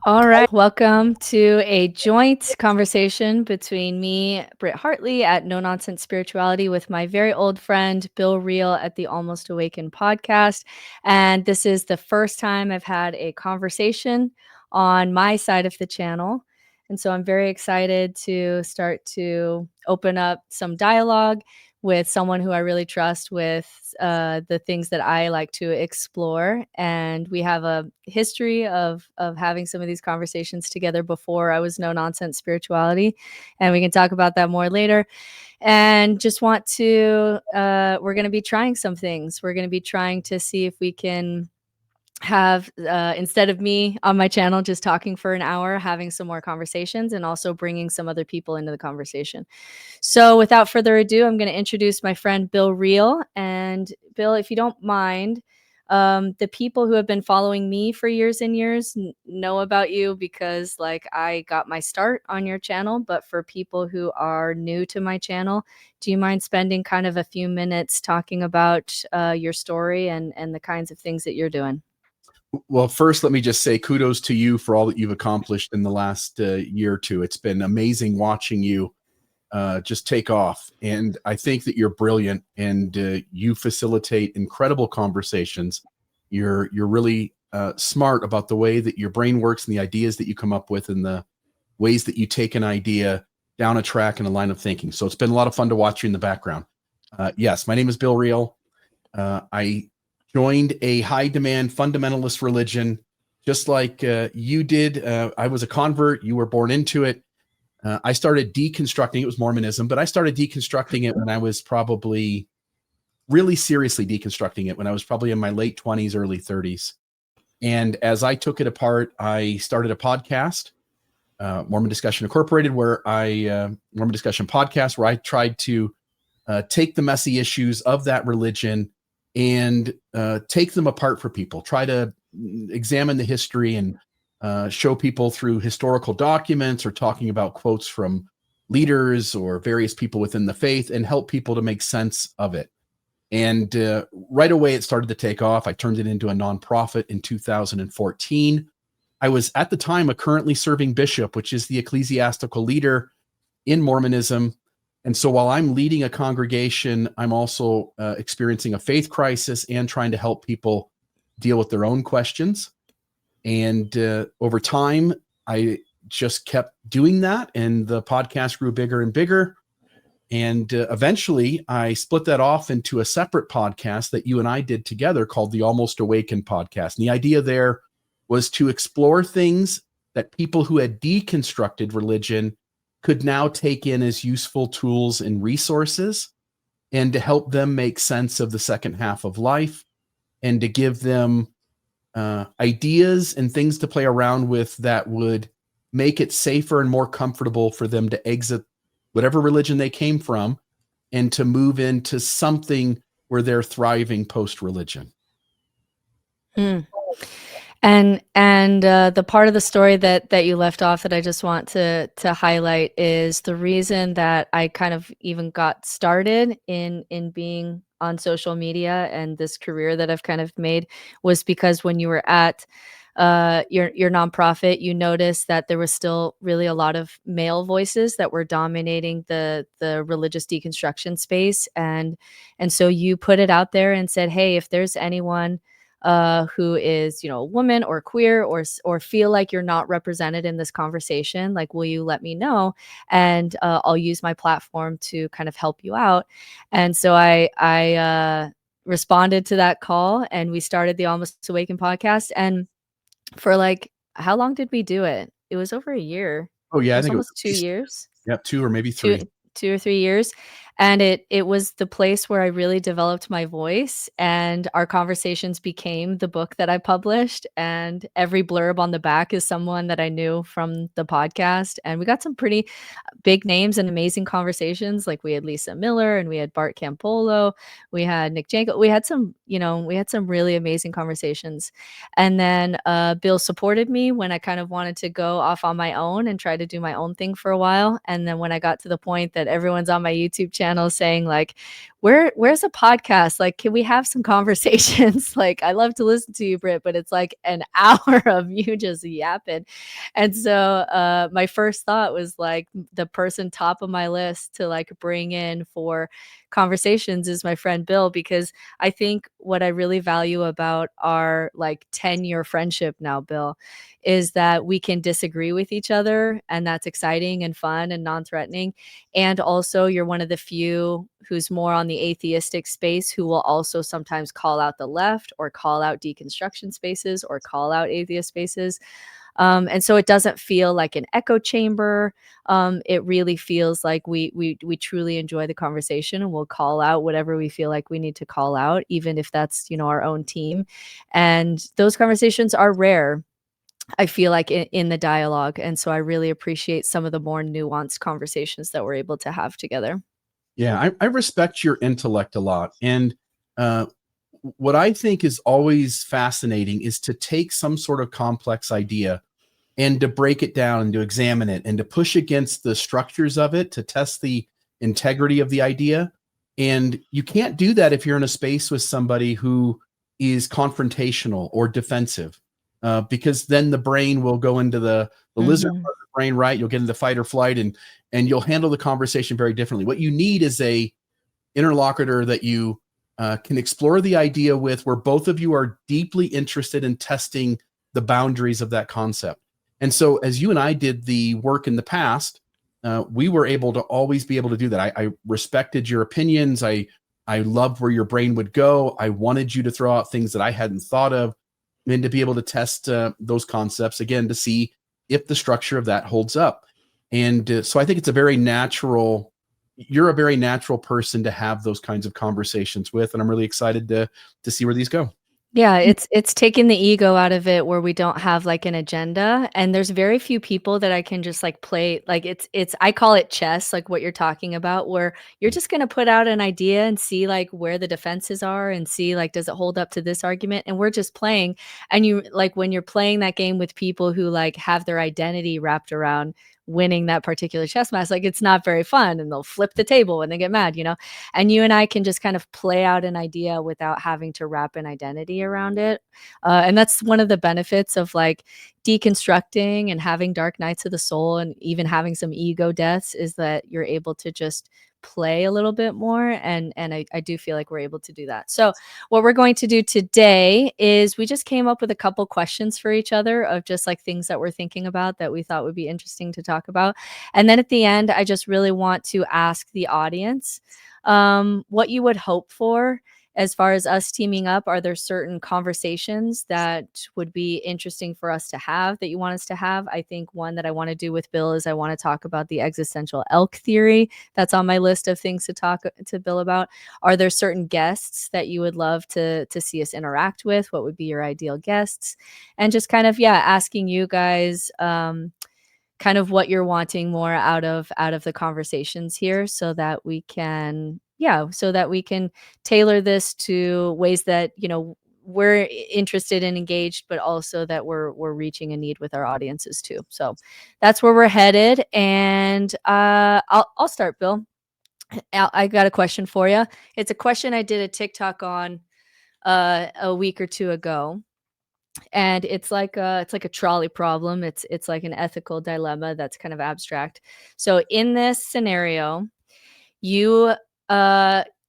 All right, welcome to a joint conversation between me, Britt Hartley at No Nonsense Spirituality, with my very old friend Bill Reel at the Almost Awakened podcast. And this is the first time I've had a conversation on my side of the channel. And so I'm very excited to start to open up some dialogue with someone who I really trust with the things that I like to explore. And we have a history of having some of these conversations together before I was No Nonsense Spirituality. And we can talk about that more later. And just want to, we're going to be trying some things. We're going to be trying to see if we can have instead of me on my channel just talking for an hour, having some more conversations and also bringing some other people into the conversation. So without further ado, I'm going to introduce my friend Bill Reel. And Bill, if you don't mind, the people who have been following me for years and years know about you because like I got my start on your channel. But for people who are new to my channel, do you mind spending kind of a few minutes talking about your story and the kinds of things that you're doing? Well, first, let me just say kudos to you for all that you've accomplished in the last year or two. It's been amazing watching you just take off. And I think that you're brilliant and you facilitate incredible conversations. You're really smart about the way that your brain works and the ideas that you come up with and the ways that you take an idea down a track and a line of thinking. So it's been a lot of fun to watch you in the background. Yes, my name is Bill Reel. I joined a high demand fundamentalist religion, just like you did. I was a convert. You were born into it. I started deconstructing. It was Mormonism, but I started deconstructing it when I was probably really seriously deconstructing it when I was probably in my late 20s, early 30s. And as I took it apart, I started a podcast, Mormon Discussion Incorporated, Mormon Discussion Podcast, where I tried to take the messy issues of that religion and take them apart for people, try to examine the history and show people through historical documents or talking about quotes from leaders or various people within the faith and help people to make sense of it. And right away, it started to take off. I turned it into a nonprofit in 2014. I was at the time a currently serving bishop, which is the ecclesiastical leader in Mormonism. And so while I'm leading a congregation, I'm also experiencing a faith crisis and trying to help people deal with their own questions. And over time, I just kept doing that. And the podcast grew bigger and bigger. And eventually, I split that off into a separate podcast that you and I did together called the Almost Awakened podcast. And the idea there was to explore things that people who had deconstructed religion could now take in as useful tools and resources, and to help them make sense of the second half of life, and to give them ideas and things to play around with that would make it safer and more comfortable for them to exit whatever religion they came from and to move into something where they're thriving post-religion. Mm. And the part of the story that you left off that I just want to highlight is the reason that I kind of even got started in being on social media and this career that I've kind of made was because when you were at your nonprofit, you noticed that there was still really a lot of male voices that were dominating the religious deconstruction space, and so you put it out there and said, hey, if there's anyone who is, a woman or queer or feel like you're not represented in this conversation, like, will you let me know? And I'll use my platform to kind of help you out. And so I responded to that call, and we started the Almost Awakened podcast. And for like, how long did we do it? It was over a year. Oh yeah, It I was think it was almost 2 years. Yep, 2 or maybe 3. 2 or 3 years. And it was the place where I really developed my voice, and our conversations became the book that I published, and every blurb on the back is someone that I knew from the podcast, and we got some pretty big names and amazing conversations. Like, we had Lisa Miller and we had Bart Campolo, we had Nick Janko. We had some, we had some really amazing conversations. And then Bill supported me when I kind of wanted to go off on my own and try to do my own thing for a while. And then when I got to the point that everyone's on my YouTube channel saying like, where's a podcast? Like, can we have some conversations? Like, I love to listen to you, Britt, but it's like an hour of you just yapping. And so my first thought was like the person top of my list to like bring in for conversations is my friend Bill, because I think what I really value about our like 10-year friendship now, Bill, is that we can disagree with each other, and that's exciting and fun and non-threatening. And also, you're one of the few who's more on the atheistic space who will also sometimes call out the left or call out deconstruction spaces or call out atheist spaces. And so it doesn't feel like an echo chamber. It really feels like we truly enjoy the conversation, and we'll call out whatever we feel like we need to call out, even if that's, you know, our own team. And those conversations are rare, I feel like, in the dialogue. And so I really appreciate some of the more nuanced conversations that we're able to have together. Yeah, I respect your intellect a lot. And uh, what I think is always fascinating is to take some sort of complex idea and to break it down and to examine it and to push against the structures of it to test the integrity of the idea. And you can't do that if you're in a space with somebody who is confrontational or defensive, because then the brain will go into the lizard Mhm. part of the brain, right? You'll get into fight or flight, and you'll handle the conversation very differently. What you need is a interlocutor that you can explore the idea with, where both of you are deeply interested in testing the boundaries of that concept. And so, as you and I did the work in the past, we were able to always be able to do that. I respected your opinions. I loved where your brain would go. I wanted you to throw out things that I hadn't thought of, and to be able to test those concepts again to see if the structure of that holds up. And so I think it's a very natural, you're a very natural person to have those kinds of conversations with, and I'm really excited to see where these go. Yeah, it's taking the ego out of it where we don't have like an agenda, and there's very few people that I can just like play like it's I call it chess, like what you're talking about, where you're just going to put out an idea and see like where the defenses are and see like does it hold up to this argument, and we're just playing. And you like when you're playing that game with people who like have their identity wrapped around winning that particular chess match, like it's not very fun, and they'll flip the table when they get mad, you know. And you and I can just kind of play out an idea without having to wrap an identity around it. And that's one of the benefits of like deconstructing and having dark nights of the soul and even having some ego deaths, is that you're able to just play a little bit more. And I do feel like we're able to do that. So what we're going to do today is we just came up with a couple questions for each other of just like things that we're thinking about that we thought would be interesting to talk about. And then at the end, I just really want to ask the audience what you would hope for as far as us teaming up. Are there certain conversations that would be interesting for us to have that you want us to have? I think one that I want to do with Bill is I want to talk about the existential elk theory. That's on my list of things to talk to Bill about. Are there certain guests that you would love to see us interact with? What would be your ideal guests? And just kind of, yeah, asking you guys kind of what you're wanting more out of the conversations here, so that we can, yeah, so that we can tailor this to ways that, you know, we're interested and engaged, but also that we're reaching a need with our audiences too. So that's where we're headed. And I'll start, Bill. I got a question for you. It's a question I did a TikTok on a week or two ago, and it's like a trolley problem. It's like an ethical dilemma that's kind of abstract. So in this scenario, you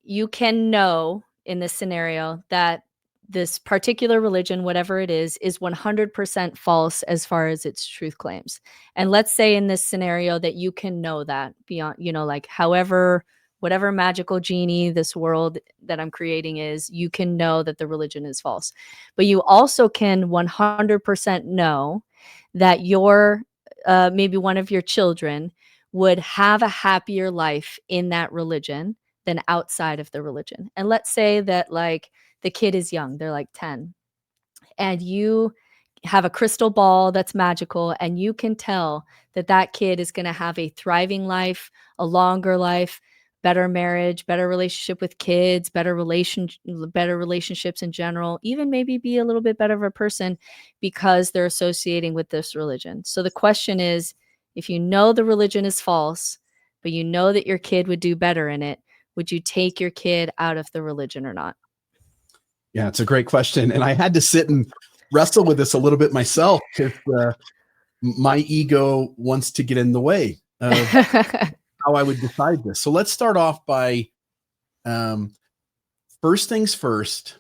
you can know in this scenario that this particular religion, whatever it is 100% false as far as its truth claims. And let's say in this scenario that you can know that beyond, you know, like however, whatever magical genie this world that I'm creating is, you can know that the religion is false. But you also can 100% know that your maybe one of your children would have a happier life in that religion than outside of the religion. And let's say that like the kid is young, they're like 10, and you have a crystal ball that's magical, and you can tell that that kid is going to have a thriving life, a longer life, better marriage, better relationship with kids, better relationships in general, even maybe be a little bit better of a person because they're associating with this religion. So the question is, if you know the religion is false, but you know that your kid would do better in it, would you take your kid out of the religion or not? Yeah, it's a great question. And I had to sit and wrestle with this a little bit myself because my ego wants to get in the way of how I would decide this. So let's start off by first things first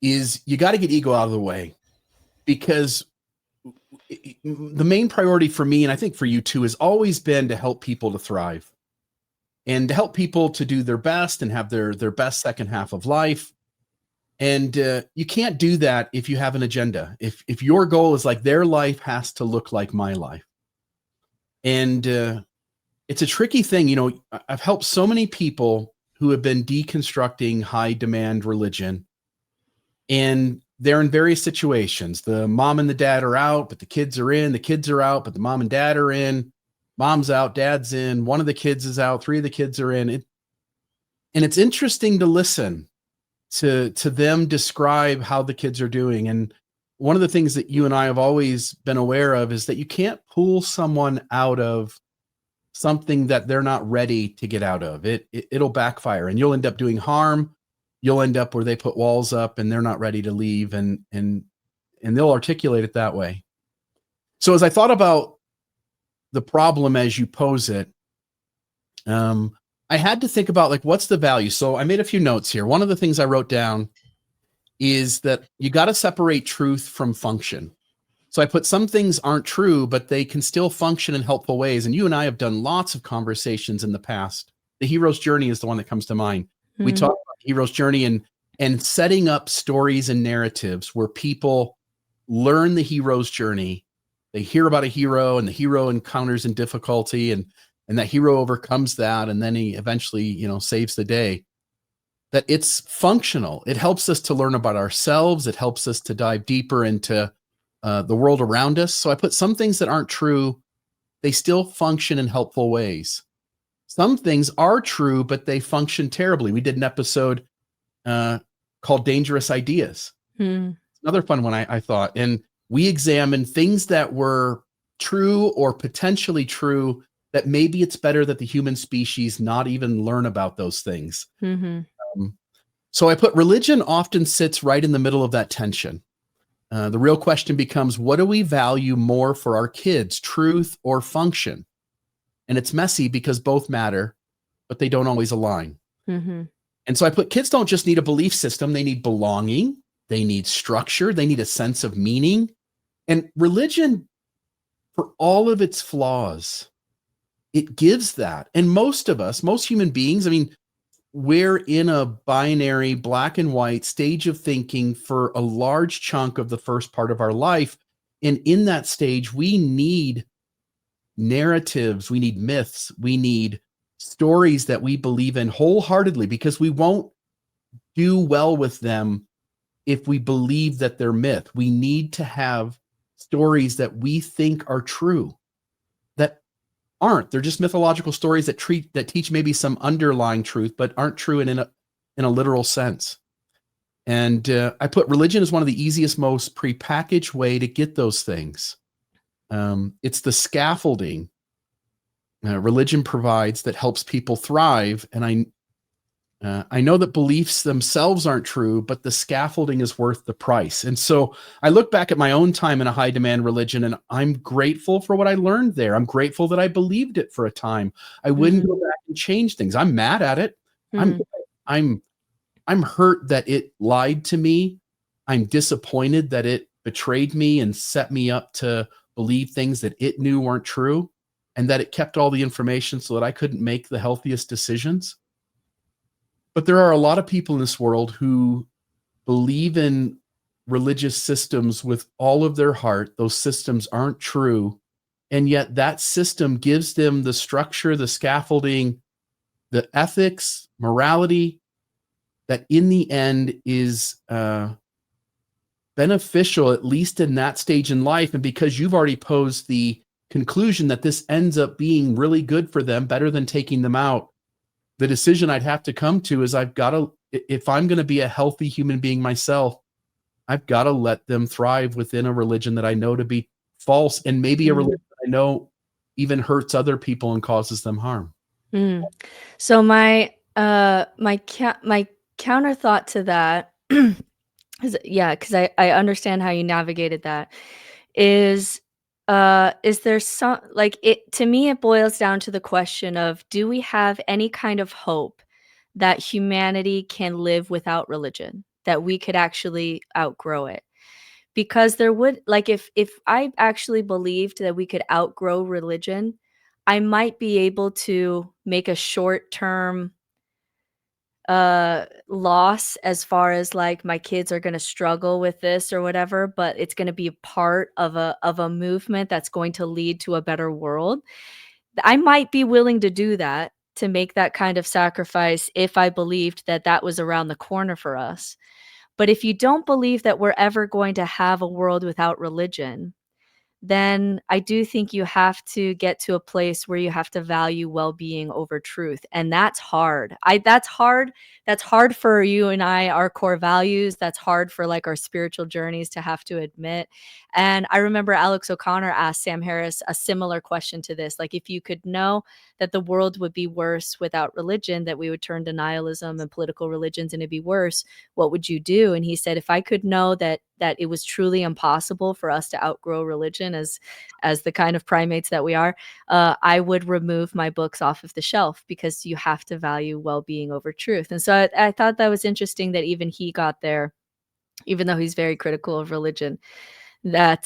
is you got to get ego out of the way, because the main priority for me, and I think for you too, has always been to help people to thrive and to help people to do their best and have their best second half of life. And you can't do that if you have an agenda. If your goal is like their life has to look like my life. And it's a tricky thing. You know, I've helped so many people who have been deconstructing high demand religion, and they're in various situations. The mom and the dad are out, but the kids are in. The kids are out, but the mom and dad are in. Mom's out, dad's in. One of the kids is out. Three of the kids are in. And it's interesting to listen to them describe how the kids are doing. And one of the things that you and I have always been aware of is that you can't pull someone out of something that they're not ready to get out of. It'll backfire, and you'll end up doing harm. You'll end up where they put walls up and they're not ready to leave, and they'll articulate it that way. So as I thought about the problem as you pose it, I had to think about, like, what's the value? So I made a few notes here. One of the things I wrote down is that you got to separate truth from function. So I put some things aren't true, but they can still function in helpful ways. And you and I have done lots of conversations in the past. The hero's journey is the one that comes to mind. We talk about the hero's journey and setting up stories and narratives where people learn the hero's journey. They hear about a hero, and the hero encounters in difficulty, and that hero overcomes that, and then he eventually, you know, saves the day. That it's functional. It helps us to learn about ourselves. It helps us to dive deeper into the world around us. So I put some things that aren't true. They still function in helpful ways. Some things are true, but they function terribly. We did an episode called Dangerous Ideas. Another fun one, I thought. And we examined things that were true or potentially true, that maybe it's better that the human species not even learn about those things. So I put religion often sits right in the middle of that tension. The real question becomes, what do we value more for our kids, truth or function? And it's messy because both matter, but they don't always align. And so I put, kids don't just need a belief system. They need belonging. They need structure. They need a sense of meaning. And religion, for all of its flaws, it gives that. And most of us, most human beings, I mean, we're in a binary black and white stage of thinking for a large chunk of the first part of our life. And in that stage, we need narratives, we need myths, we need stories that we believe in wholeheartedly, because we won't do well with them if we believe that they're myth. We need to have stories that we think are true that aren't. They're just mythological stories that teach maybe some underlying truth, but aren't true in a literal sense. And I put religion as one of the easiest, most prepackaged way to get those things. It's the scaffolding religion provides that helps people thrive. And I know that beliefs themselves aren't true, but the scaffolding is worth the price. And so I look back at my own time in a high demand religion, and I'm grateful for what I learned there. I'm grateful that I believed it for a time. I wouldn't go back and change things. I'm mad at it. I'm hurt that it lied to me. I'm disappointed that it betrayed me and set me up to believe things that it knew weren't true, and that it kept all the information so that I couldn't make the healthiest decisions. But there are a lot of people in this world who believe in religious systems with all of their heart. Those systems aren't true. And yet that system gives them the structure, the scaffolding, the ethics, morality, that in the end is beneficial, at least in that stage in life. And because you've already posed the conclusion that this ends up being really good for them, better than taking them out, the decision I'd have to come to is I've got to, if I'm going to be a healthy human being myself, I've got to let them thrive within a religion that I know to be false, and maybe a religion that I know even hurts other people and causes them harm. So my My counter thought to that because I understand how you navigated that, is there some like, it to me, it boils down to the question of, do we have any kind of hope that humanity can live without religion? That we could actually outgrow it? Because there would like, if I actually believed that we could outgrow religion, I might be able to make a short-term loss as far as like my kids are going to struggle with this or whatever, but it's going to be a part of a movement that's going to lead to a better world. I might be willing to do that, to make that kind of sacrifice, if I believed that that was around the corner for us. But if you don't believe that we're ever going to have a world without religion, then I do think you have to get to a place where you have to value well-being over truth, and that's hard. I That's hard. That's hard for you and I, our core values. That's hard for like our spiritual journeys to have to admit. And I remember Alex O'Connor asked Sam Harris a similar question to this, like, if you could know that the world would be worse without religion, that we would turn to nihilism and political religions and it'd be worse, what would you do? And he said, if I could know that it was truly impossible for us to outgrow religion as the kind of primates that we are, I would remove my books off of the shelf, because you have to value well-being over truth. And so I thought that was interesting that even he got there, even though he's very critical of religion, that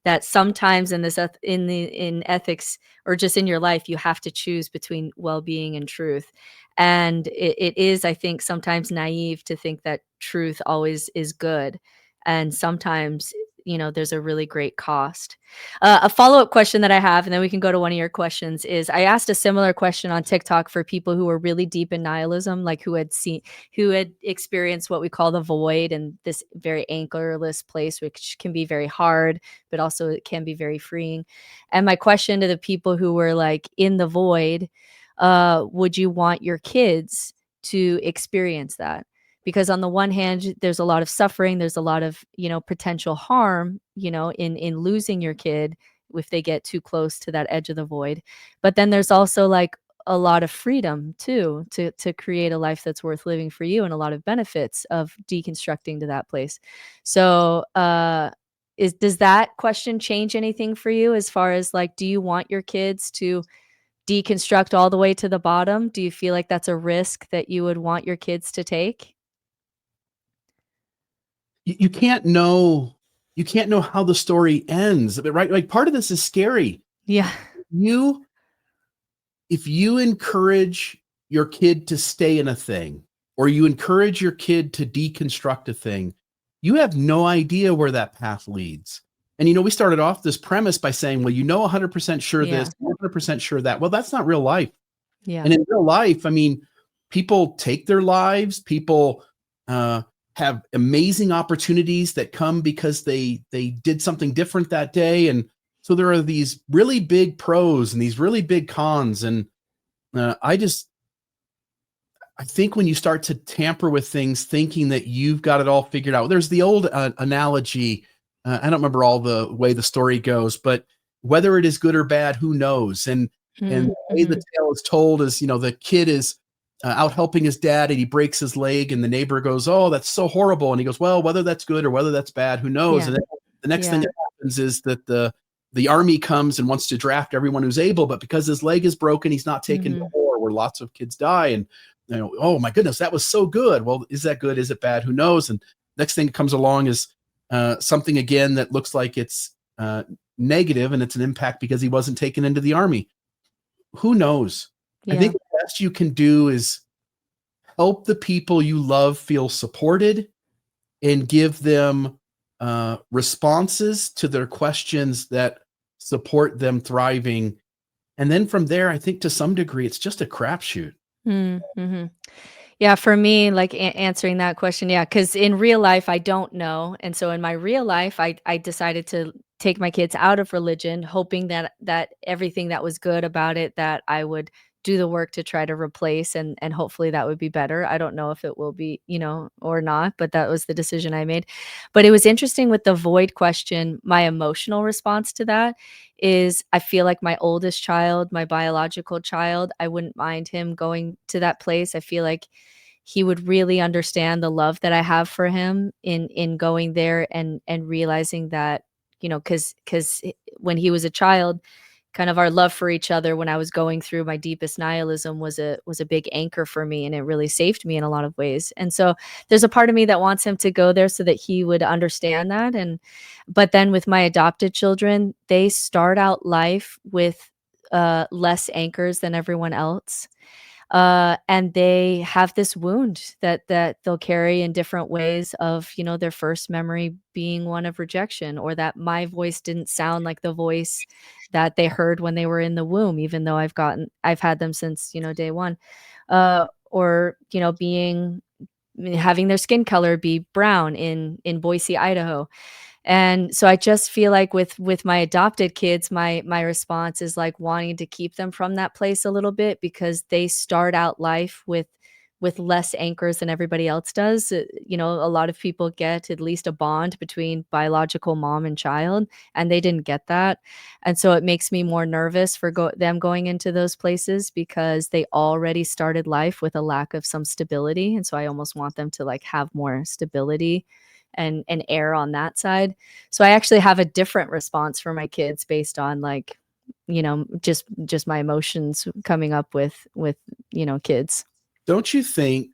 that sometimes in this in ethics, or just in your life, you have to choose between well-being and truth. And it is, I think, sometimes naive to think that truth always is good, and sometimes, there's a really great cost. A follow-up question that I have, and then we can go to one of your questions, is I asked a similar question on TikTok for people who were really deep in nihilism, like who had experienced what we call the void, and this very anchorless place, which can be very hard, but also it can be very freeing. And my question to the people who were like in the void, would you want your kids to experience that? Because on the one hand, there's a lot of suffering, there's a lot of, potential harm, in losing your kid if they get too close to that edge of the void. But then there's also like a lot of freedom too, to create a life that's worth living for you, and a lot of benefits of deconstructing to that place. So, does that question change anything for you, as far as like, do you want your kids to deconstruct all the way to the bottom? Do you feel like that's a risk that you would want your kids to take? You can't know, you can't know how the story ends, but right, like, part of this is scary. Yeah. You If you encourage your kid to stay in a thing, or you encourage your kid to deconstruct a thing, you have no idea where that path leads. And we started off this premise by saying, well, 100% sure Yeah. this, 100% sure that. Well, that's not real life. Yeah. And in real life, I mean, people take their lives, people have amazing opportunities that come because they did something different that day. And so there are these really big pros and these really big cons. And I think when you start to tamper with things, thinking that you've got it all figured out, there's the old analogy. I don't remember all the way the story goes, but whether it is good or bad, who knows? And the way the Mhm. tale is told is, the kid is out helping his dad and he breaks his leg, and the neighbor goes, "Oh, that's so horrible." And he goes, "Well, whether that's good or whether that's bad, who knows?" Yeah. And then the next thing Yeah. that happens is that the army comes and wants to draft everyone who's able, but because his leg is broken, he's not taken to Mhm. war where lots of kids die. And oh my goodness, that was so good. Well, is that good? Is it bad? Who knows? And next thing that comes along is something again that looks like it's negative, and it's an impact because he wasn't taken into the army. Who knows? I think Yeah. the best you can do is help the people you love feel supported, and give them responses to their questions that support them thriving. And then from there, I think to some degree, it's just a crapshoot. Mhm. Yeah, for me, like, answering that question, yeah, because in real life, I don't know, and so in my real life, I decided to take my kids out of religion, hoping that everything that was good about it, that I would do the work to try to replace, and hopefully that would be better. I don't know if it will be, or not, but that was the decision I made. But it was interesting with the void question. My emotional response to that is I feel like my oldest child, my biological child, I wouldn't mind him going to that place. I feel like he would really understand the love that I have for him in going there, and realizing that, because when he was a child, kind of our love for each other when I was going through my deepest nihilism was a big anchor for me, and it really saved me in a lot of ways. And so there's a part of me that wants him to go there so that he would understand that. And but then with my adopted children, they start out life with less anchors than everyone else. And they have this wound that they'll carry in different ways of, their first memory being one of rejection, or that my voice didn't sound like the voice that they heard when they were in the womb, even though I've had them since, day one. Or, having their skin color be brown in Boise, Idaho. And so I just feel like with my adopted kids, my response is like wanting to keep them from that place a little bit, because they start out life with less anchors than everybody else does. A lot of people get at least a bond between biological mom and child, and they didn't get that. And so it makes me more nervous for them going into those places, because they already started life with a lack of some stability. And so I almost want them to like have more stability and err on that side. So I actually have a different response for my kids based on like, just my emotions coming up with kids. Don't you think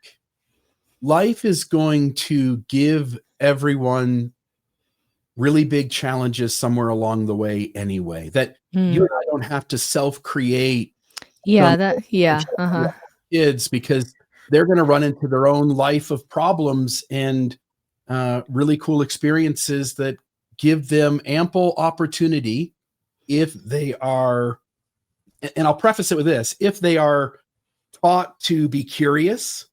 life is going to give everyone really big challenges somewhere along the way anyway, that you and I don't have to self-create kids, because they're going to run into their own life of problems and really cool experiences that give them ample opportunity, if they are, and I'll preface it with this, if they are taught to be curious,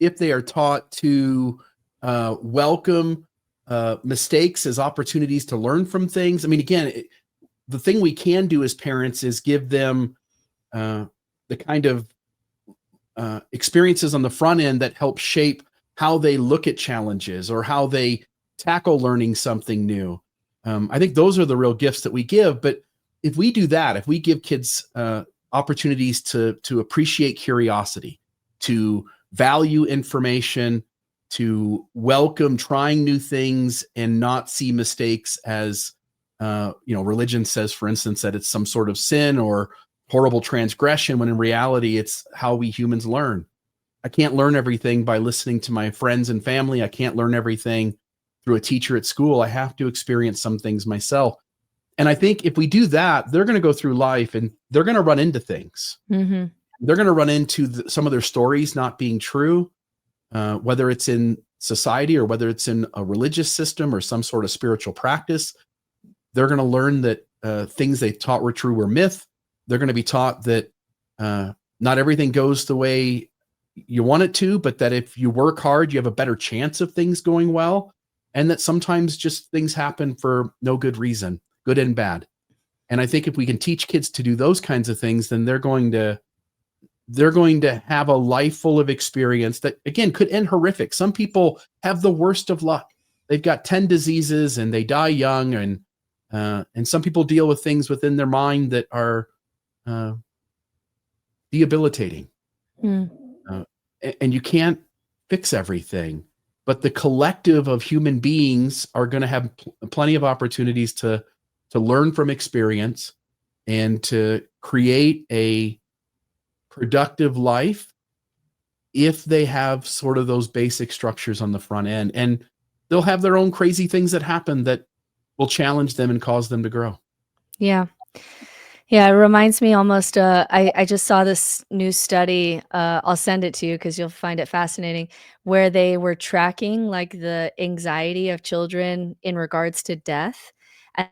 if they are taught to welcome mistakes as opportunities to learn from things. I mean, again, the thing we can do as parents is give them the kind of experiences on the front end that help shape how they look at challenges or how they tackle learning something new. I think those are the real gifts that we give. But if we do that, if we give kids opportunities to appreciate curiosity, to value information, to welcome trying new things, and not see mistakes as, religion says, for instance, that it's some sort of sin or horrible transgression, when in reality, it's how we humans learn. I can't learn everything by listening to my friends and family. I can't learn everything through a teacher at school. I have to experience some things myself. And I think if we do that, they're going to go through life and they're going to run into things. Mm-hmm. They're going to run into some of their stories not being true, whether it's in society or whether it's in a religious system or some sort of spiritual practice. They're going to learn that things they thought were true were myth. They're going to be taught that not everything goes the way you want it to, but that if you work hard, you have a better chance of things going well. And that sometimes just things happen for no good reason, good and bad. And I think if we can teach kids to do those kinds of things, then they're going to have a life full of experience that, again, could end horrific. Some people have the worst of luck. They've got 10 diseases and they die young. And some people deal with things within their mind that are debilitating. And you can't fix everything, but the collective of human beings are going to have plenty of opportunities to learn from experience and to create a productive life if they have sort of those basic structures on the front end. And they'll have their own crazy things that happen that will challenge them and cause them to grow. Yeah. Yeah, it reminds me almost, I just saw this new study, I'll send it to you because you'll find it fascinating, where they were tracking like the anxiety of children in regards to death.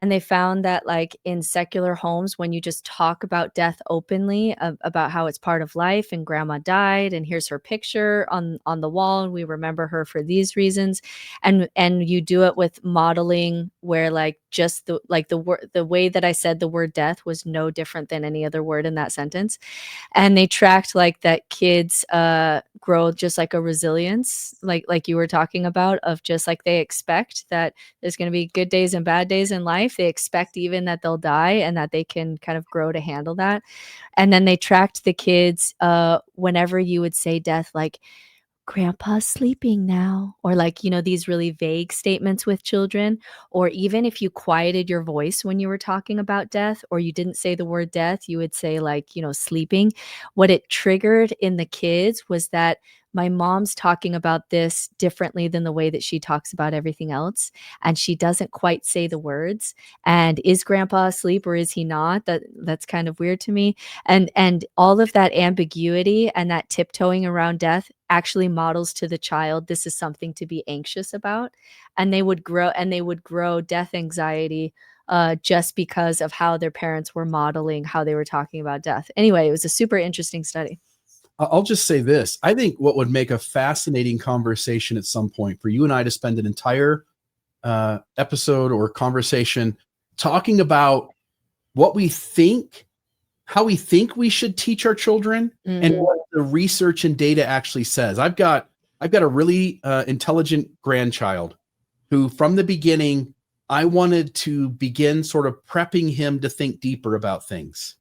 And they found that like in secular homes, when you just talk about death openly, about how it's part of life and grandma died and here's her picture on the wall and we remember her for these reasons, and you do it with modeling where like just the way that I said the word death was no different than any other word in that sentence. And they tracked like that kids grow just like a resilience, like you were talking about, of just like they expect that there's going to be good days and bad days in life. They expect even that they'll die and that they can kind of grow to handle that. And then they tracked the kids whenever you would say death, like grandpa's sleeping now, or like, these really vague statements with children, or even if you quieted your voice when you were talking about death, or you didn't say the word death, you would say like, sleeping. What it triggered in the kids was that my mom's talking about this differently than the way that she talks about everything else, and she doesn't quite say the words. And is grandpa asleep or is he not? That's kind of weird to me. And all of that ambiguity and that tiptoeing around death actually models to the child this is something to be anxious about, and they would grow death anxiety just because of how their parents were modeling how they were talking about death. Anyway, it was a super interesting study. I'll just say this. I think what would make a fascinating conversation at some point for you and I to spend an entire episode or conversation talking about what we think, how we think we should teach our children, and what the research and data actually says. I've got a really intelligent grandchild who, from the beginning, I wanted to begin sort of prepping him to think deeper about things.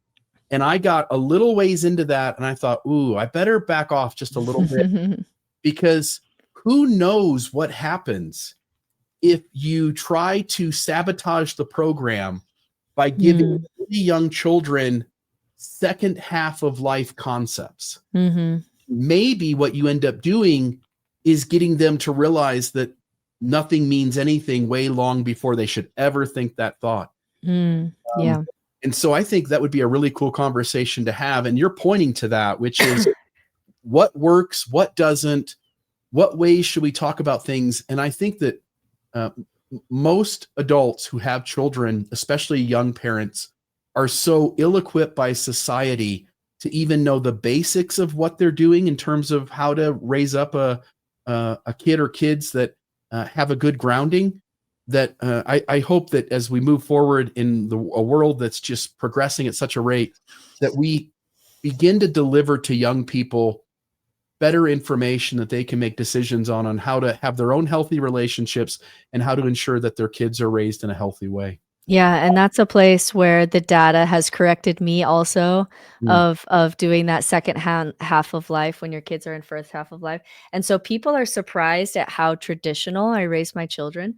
And I got a little ways into that, and I thought, ooh, I better back off just a little bit, because who knows what happens if you try to sabotage the program by giving really young children second half of life concepts. Maybe what you end up doing is getting them to realize that nothing means anything way long before they should ever think that thought. Yeah. And so I think that would be a really cool conversation to have. And you're pointing to that, which is what works, what doesn't, what ways should we talk about things? And I think that most adults who have children, especially young parents, are so ill-equipped by society to even know the basics of what they're doing in terms of how to raise up a kid or kids that have a good grounding, that I hope that as we move forward in a world that's just progressing at such a rate, that we begin to deliver to young people better information that they can make decisions on how to have their own healthy relationships and how to ensure that their kids are raised in a healthy way. Yeah, and that's a place where the data has corrected me also, of doing that second half of life when your kids are in first half of life. And so people are surprised at how traditional I raise my children.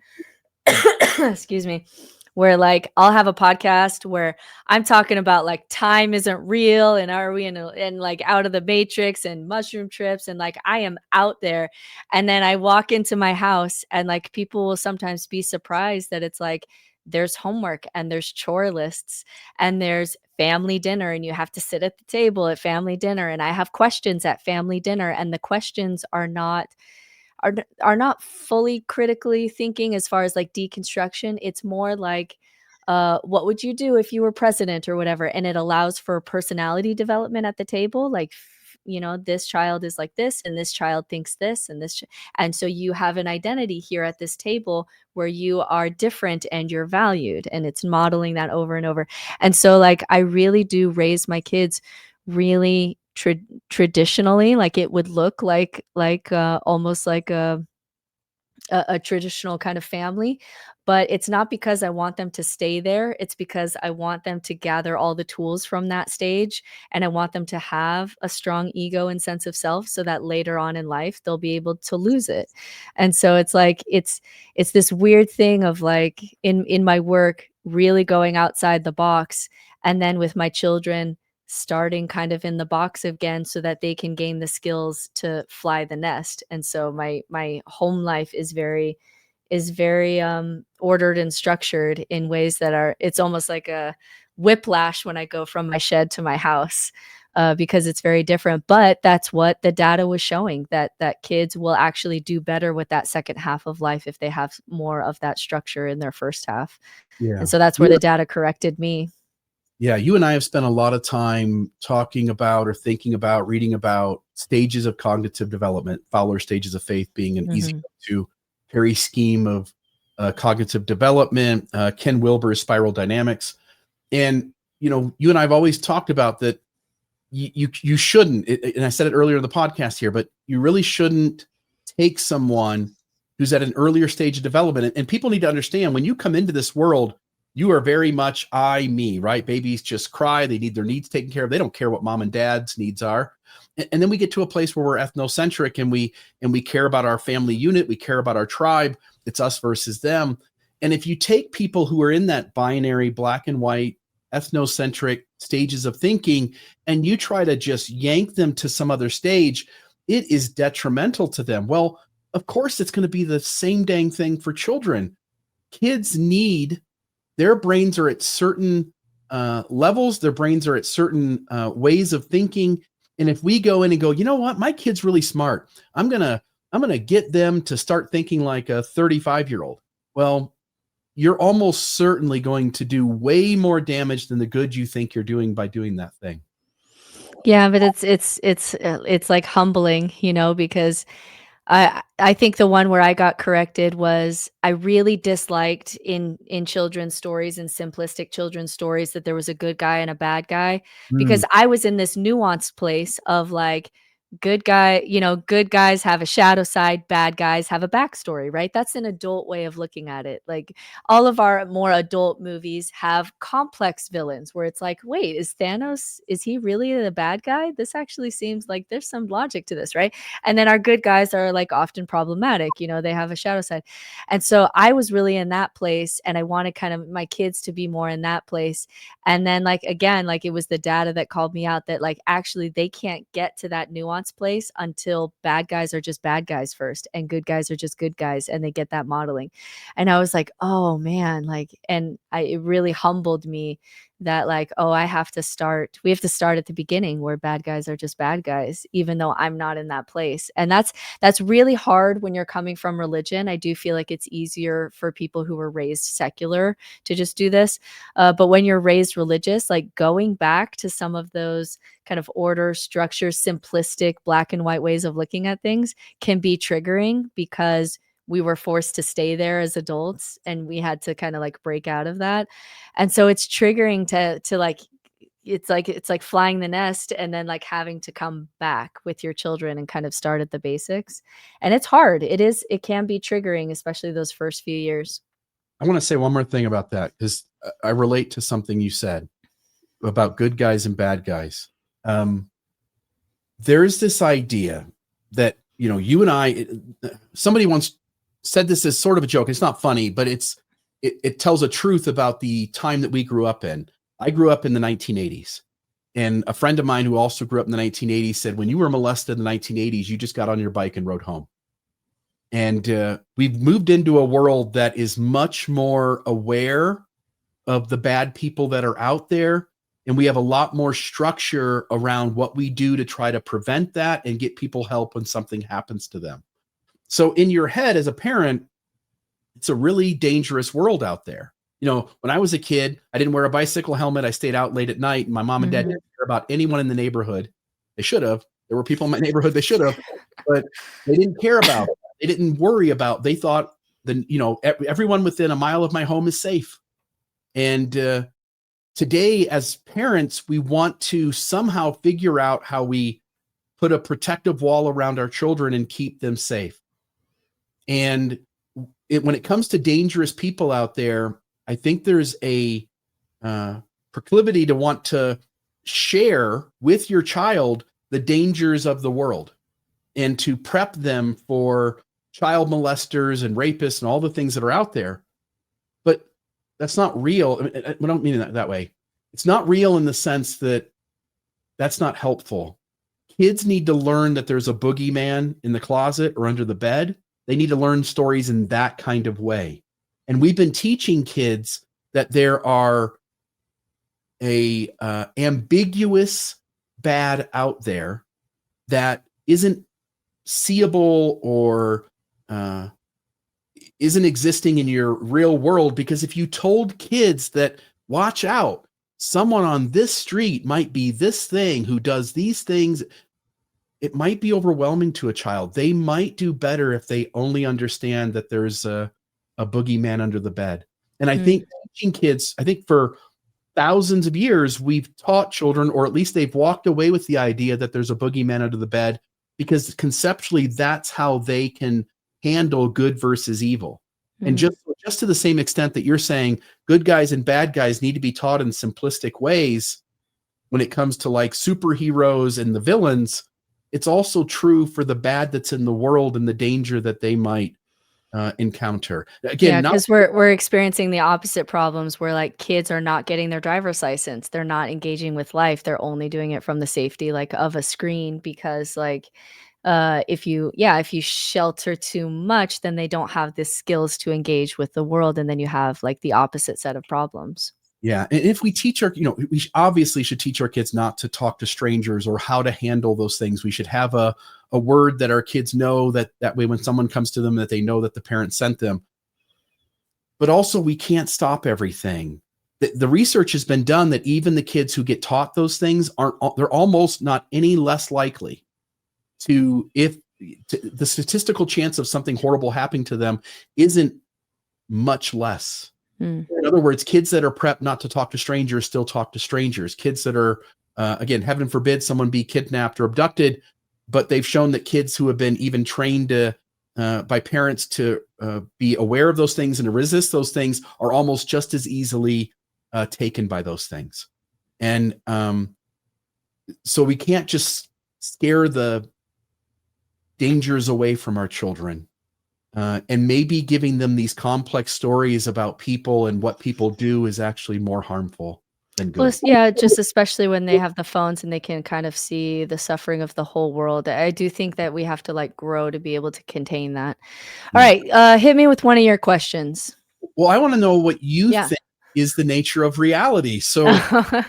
Excuse me. Where like I'll have a podcast where I'm talking about like time isn't real, and are we in like out of the matrix and mushroom trips, and like I am out there. And then I walk into my house and like people will sometimes be surprised that it's like there's homework and there's chore lists and there's family dinner, and you have to sit at the table at family dinner, and I have questions at family dinner, and the questions are not fully critically thinking as far as like deconstruction. It's more like what would you do if you were president or whatever, and it allows for personality development at the table, like this child is like this and this child thinks this and this and so you have an identity here at this table where you are different and you're valued, and it's modeling that over and over. And so like I really do raise my kids really traditionally, like it would look like almost like a traditional kind of family. But it's not because I want them to stay there. It's because I want them to gather all the tools from that stage, and I want them to have a strong ego and sense of self so that later on in life they'll be able to lose it. And so it's like it's this weird thing of like in my work really going outside the box, and then with my children starting kind of in the box again so that they can gain the skills to fly the nest. And so my home life is very ordered and structured in ways that are, it's almost like a whiplash when I go from my shed to my house, because it's very different. But that's what the data was showing, that kids will actually do better with that second half of life if they have more of that structure in their first half. Yeah. And so that's where the data corrected me. Yeah, you and I have spent a lot of time talking about or thinking about, reading about stages of cognitive development, Fowler stages of faith being an easy to carry scheme of cognitive development, Ken Wilber's spiral dynamics. And, you and I have always talked about that you shouldn't, and I said it earlier in the podcast here, but you really shouldn't take someone who's at an earlier stage of development. And people need to understand, when you come into this world, you are very much I, me, right? Babies just cry. They need their needs taken care of. They don't care what mom and dad's needs are. And then we get to a place where we're ethnocentric, and we care about our family unit. We care about our tribe. It's us versus them. And if you take people who are in that binary, black and white, ethnocentric stages of thinking, and you try to just yank them to some other stage, it is detrimental to them. Well, of course, it's going to be the same dang thing for children. Kids need, their brains are at certain levels. Their brains are at certain ways of thinking. And if we go in and go, you know what, my kid's really smart, I'm gonna get them to start thinking like a 35-year-old. Well, you're almost certainly going to do way more damage than the good you think you're doing by doing that thing. Yeah, but it's like humbling, because I think the one where I got corrected was I really disliked in children's stories and simplistic children's stories that there was a good guy and a bad guy, Mm. because I was in this nuanced place of like, good guy, good guys have a shadow side, bad guys have a backstory, right? That's an adult way of looking at it. Like, all of our more adult movies have complex villains where it's like, wait, is Thanos, is he really the bad guy? This actually seems like there's some logic to this, right? And then our good guys are like often problematic, they have a shadow side. And so I was really in that place, and I wanted kind of my kids to be more in that place. And then, like, again, like, it was the data that called me out that, like, actually they can't get to that nuance place until bad guys are just bad guys first and good guys are just good guys, and they get that modeling. And I was like, oh man, like, and it really humbled me that, like, oh, we have to start at the beginning where bad guys are just bad guys, even though I'm not in that place. And that's really hard when you're coming from religion. I do feel like it's easier for people who were raised secular to just do this. But when you're raised religious, like, going back to some of those kind of order, structure, simplistic black and white ways of looking at things can be triggering, because we were forced to stay there as adults and we had to kind of like break out of that. And so it's triggering to like, it's like flying the nest and then like having to come back with your children and kind of start at the basics. And it's hard. It can be triggering, especially those first few years. I want to say one more thing about that, because I relate to something you said about good guys and bad guys. There's this idea that, you and I, somebody once said this as sort of a joke. It's not funny, but it tells a truth about the time that we grew up in. I grew up in the 1980s, and a friend of mine who also grew up in the 1980s said, when you were molested in the 1980s, you just got on your bike and rode home. And we've moved into a world that is much more aware of the bad people that are out there. And we have a lot more structure around what we do to try to prevent that and get people help when something happens to them. So in your head as a parent, it's a really dangerous world out there. When I was a kid, I didn't wear a bicycle helmet. I stayed out late at night, and my mom and dad didn't care about anyone in the neighborhood. They should have. There were people in my neighborhood they should have, but they didn't care about it. They didn't worry about, they thought everyone within a mile of my home is safe. And today, as parents, we want to somehow figure out how we put a protective wall around our children and keep them safe. And when it comes to dangerous people out there, I think there's a proclivity to want to share with your child the dangers of the world and to prep them for child molesters and rapists and all the things that are out there. But that's not real. I don't mean it that way. It's not real in the sense that that's not helpful. Kids need to learn that there's a boogeyman in the closet or under the bed. They need to learn stories in that kind of way. And we've been teaching kids that there are a ambiguous bad out there that isn't seeable or isn't existing in your real world. Because if you told kids that, watch out, someone on this street might be this thing who does these things, it might be overwhelming to a child. They might do better if they only understand that there's a a boogeyman under the bed. And I think teaching kids, I think for thousands of years, we've taught children, or at least they've walked away with the idea that there's a boogeyman under the bed, because conceptually that's how they can handle good versus evil. And just to the same extent that you're saying good guys and bad guys need to be taught in simplistic ways when it comes to like superheroes and the villains, it's also true for the bad that's in the world and the danger that they might encounter. Again, because we're experiencing the opposite problems where like kids are not getting their driver's license. They're not engaging with life. They're only doing it from the safety like of a screen, because like if you shelter too much, then they don't have the skills to engage with the world, and then you have like the opposite set of problems. Yeah, and if we teach our, we obviously should teach our kids not to talk to strangers or how to handle those things. We should have a word that our kids know, that way when someone comes to them, that they know that the parent sent them. But also, we can't stop everything. The research has been done that even the kids who get taught those things they're almost not any less likely the statistical chance of something horrible happening to them isn't much less. In other words, kids that are prepped not to talk to strangers still talk to strangers. Kids that are, again, heaven forbid someone be kidnapped or abducted, but they've shown that kids who have been even trained by parents to be aware of those things and to resist those things are almost just as easily taken by those things. And so we can't just scare the dangers away from our children. And maybe giving them these complex stories about people and what people do is actually more harmful than good. Well, yeah, just especially when they have the phones and they can kind of see the suffering of the whole world. I do think that we have to like grow to be able to contain that. All right, hit me with one of your questions. Well, I want to know what you think is the nature of reality. So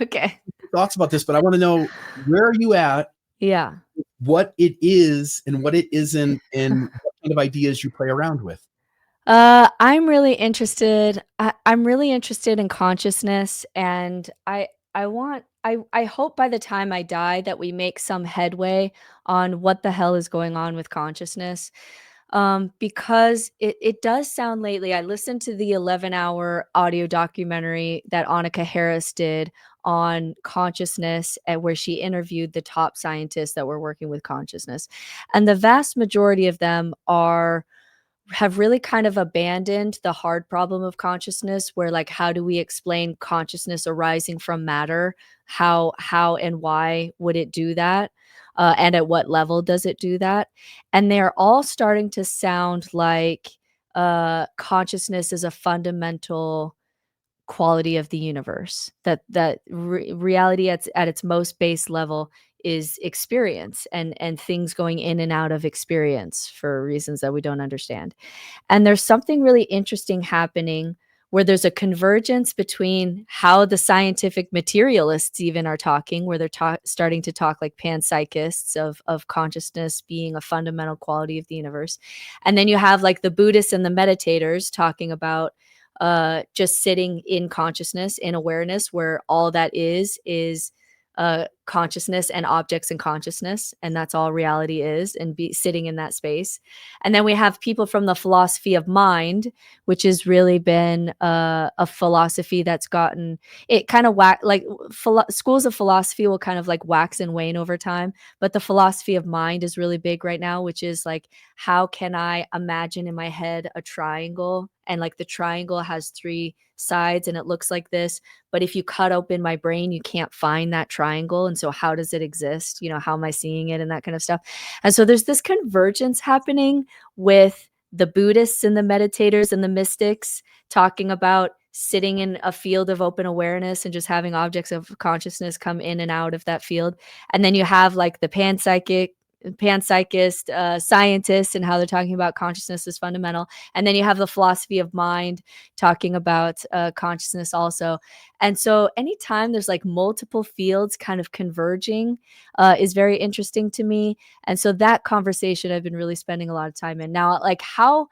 okay. Thoughts about this, but I want to know, where are you at? Yeah. What it is and what it isn't, and what kind of ideas you play around with. I'm really interested. I'm really interested in consciousness, and I hope by the time I die that we make some headway on what the hell is going on with consciousness. Because it does sound lately. I listened to the 11-hour audio documentary that Annika Harris did on consciousness, and where she interviewed the top scientists that were working with consciousness, and the vast majority of them have really kind of abandoned the hard problem of consciousness, where like, how do we explain consciousness arising from matter? How and why would it do that? And at what level does it do that? And they're all starting to sound like consciousness is a fundamental quality of the universe, that reality at its most base level is experience, and things going in and out of experience for reasons that we don't understand. And there's something really interesting happening where there's a convergence between how the scientific materialists even are talking, where they're starting to talk like panpsychists of consciousness being a fundamental quality of the universe. And then you have like the Buddhists and the meditators talking about just sitting in consciousness, in awareness, where all that is consciousness and objects in consciousness, and that's all reality is, and be sitting in that space. And then we have people from the philosophy of mind, which has really been a philosophy that's gotten it kind of schools of philosophy will kind of like wax and wane over time, but the philosophy of mind is really big right now, which is like, how can I imagine in my head a triangle, and like the triangle has three sides and it looks like this, but if you cut open my brain, you can't find that triangle. And so how does it exist? How am I seeing it, and that kind of stuff. And so there's this convergence happening with the Buddhists and the meditators and the mystics talking about sitting in a field of open awareness and just having objects of consciousness come in and out of that field. And then you have like the panpsychist scientists, and how they're talking about consciousness is fundamental. And then you have the philosophy of mind talking about consciousness also. And so anytime there's like multiple fields kind of converging is very interesting to me. And so that conversation I've been really spending a lot of time in. Now, like how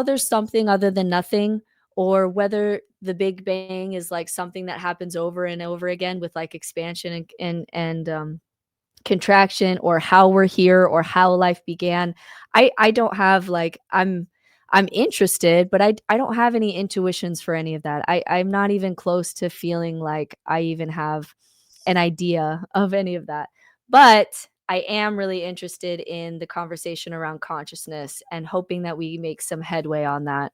there's something other than nothing, or whether the Big Bang is like something that happens over and over again with like expansion and contraction, or how we're here, or how life began. I don't have like, I'm I'm interested, but I don't have any intuitions for any of that. I'm not even close to feeling like I even have an idea of any of that. But I am really interested in the conversation around consciousness and hoping that we make some headway on that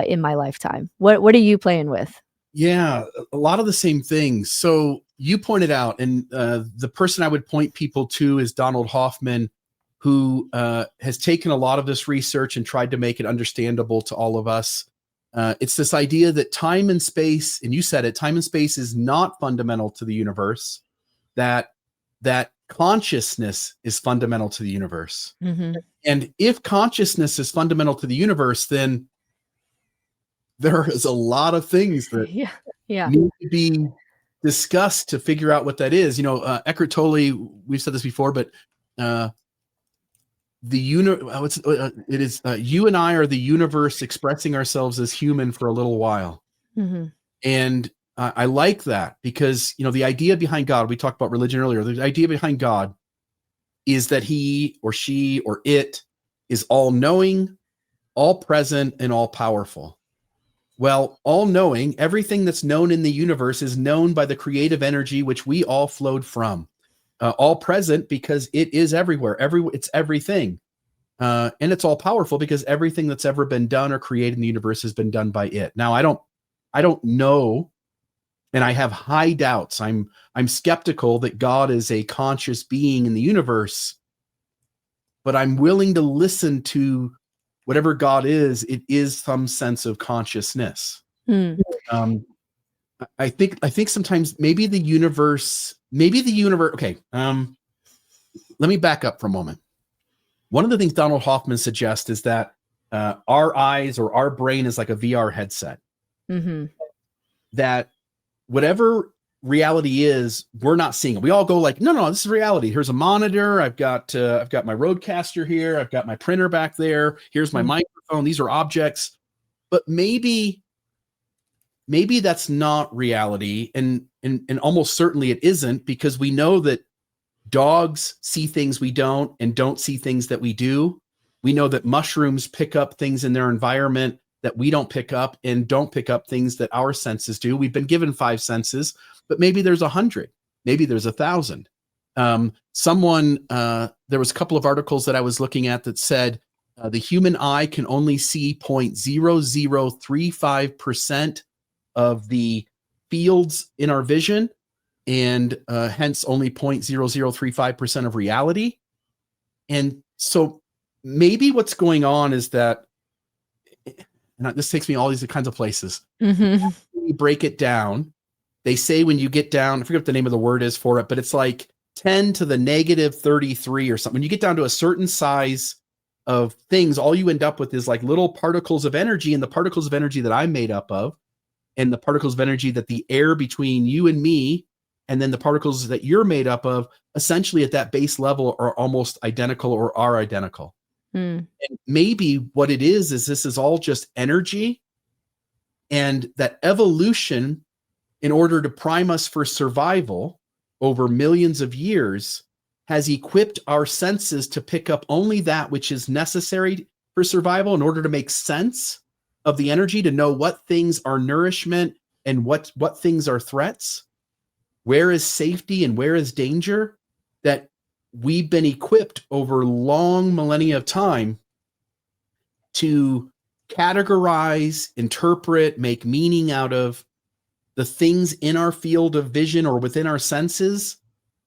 in my lifetime. What are you playing with? Yeah, a lot of the same things. So you pointed out, and the person I would point people to is Donald Hoffman, who has taken a lot of this research and tried to make it understandable to all of us. It's this idea that time and space, and you said it, time and space is not fundamental to the universe, that consciousness is fundamental to the universe. Mhm. And if consciousness is fundamental to the universe, then there is a lot of things that Yeah. Yeah. need to be discussed to figure out what that is. Eckhart Tolle, we've said this before, but it is you and I are the universe expressing ourselves as human for a little while. Mhm. And I like that because, the idea behind God, we talked about religion earlier, the idea behind God is that he or she or it is all knowing, all present, and all powerful. Well, all knowing, everything that's known in the universe is known by the creative energy which we all flowed from. All present because it is everywhere. It's everything. And it's all powerful because everything that's ever been done or created in the universe has been done by it. Now, I don't know, and I have high doubts. I'm skeptical that God is a conscious being in the universe, but I'm willing to listen to whatever God is. It is some sense of consciousness. Mm. I think sometimes maybe the universe. Okay. Let me back up for a moment. One of the things Donald Hoffman suggests is that our eyes or our brain is like a VR headset. Mhm. That whatever reality is, we're not seeing it. We all go like, no, this is reality. Here's a monitor. I've got my Rodecaster here. I've got my printer back there. Here's my microphone. These are objects. But maybe that's not reality, and almost certainly it isn't, because we know that dogs see things we don't and don't see things that we do. We know that mushrooms pick up things in their environment that we don't pick up, and don't pick up things that our senses do. We've been given 5 senses, but maybe there's 100, maybe there's 1,000. There was a couple of articles that I was looking at that said the human eye can only see 0.0035% of the fields in our vision, and hence only 0.0035% of reality. And so maybe what's going on is that, and this takes me all these kinds of places. Mhm. When you break it down, they say when you get down, I forget what the name of the word is for it, but it's like 10 to the negative 33 or something. When you get down to a certain size of things, all you end up with is like little particles of energy, and the particles of energy that I'm made up of, and the particles of energy that the air between you and me, and then the particles that you're made up of, essentially at that base level are almost identical or are identical. Mm. And maybe what it is this is all just energy, and that evolution, in order to prime us for survival over millions of years, has equipped our senses to pick up only that which is necessary for survival in order to make sense of the energy, to know what things are nourishment and what things are threats, where is safety and where is danger. That we've been equipped over long millennia of time to categorize, interpret, make meaning out of the things in our field of vision or within our senses.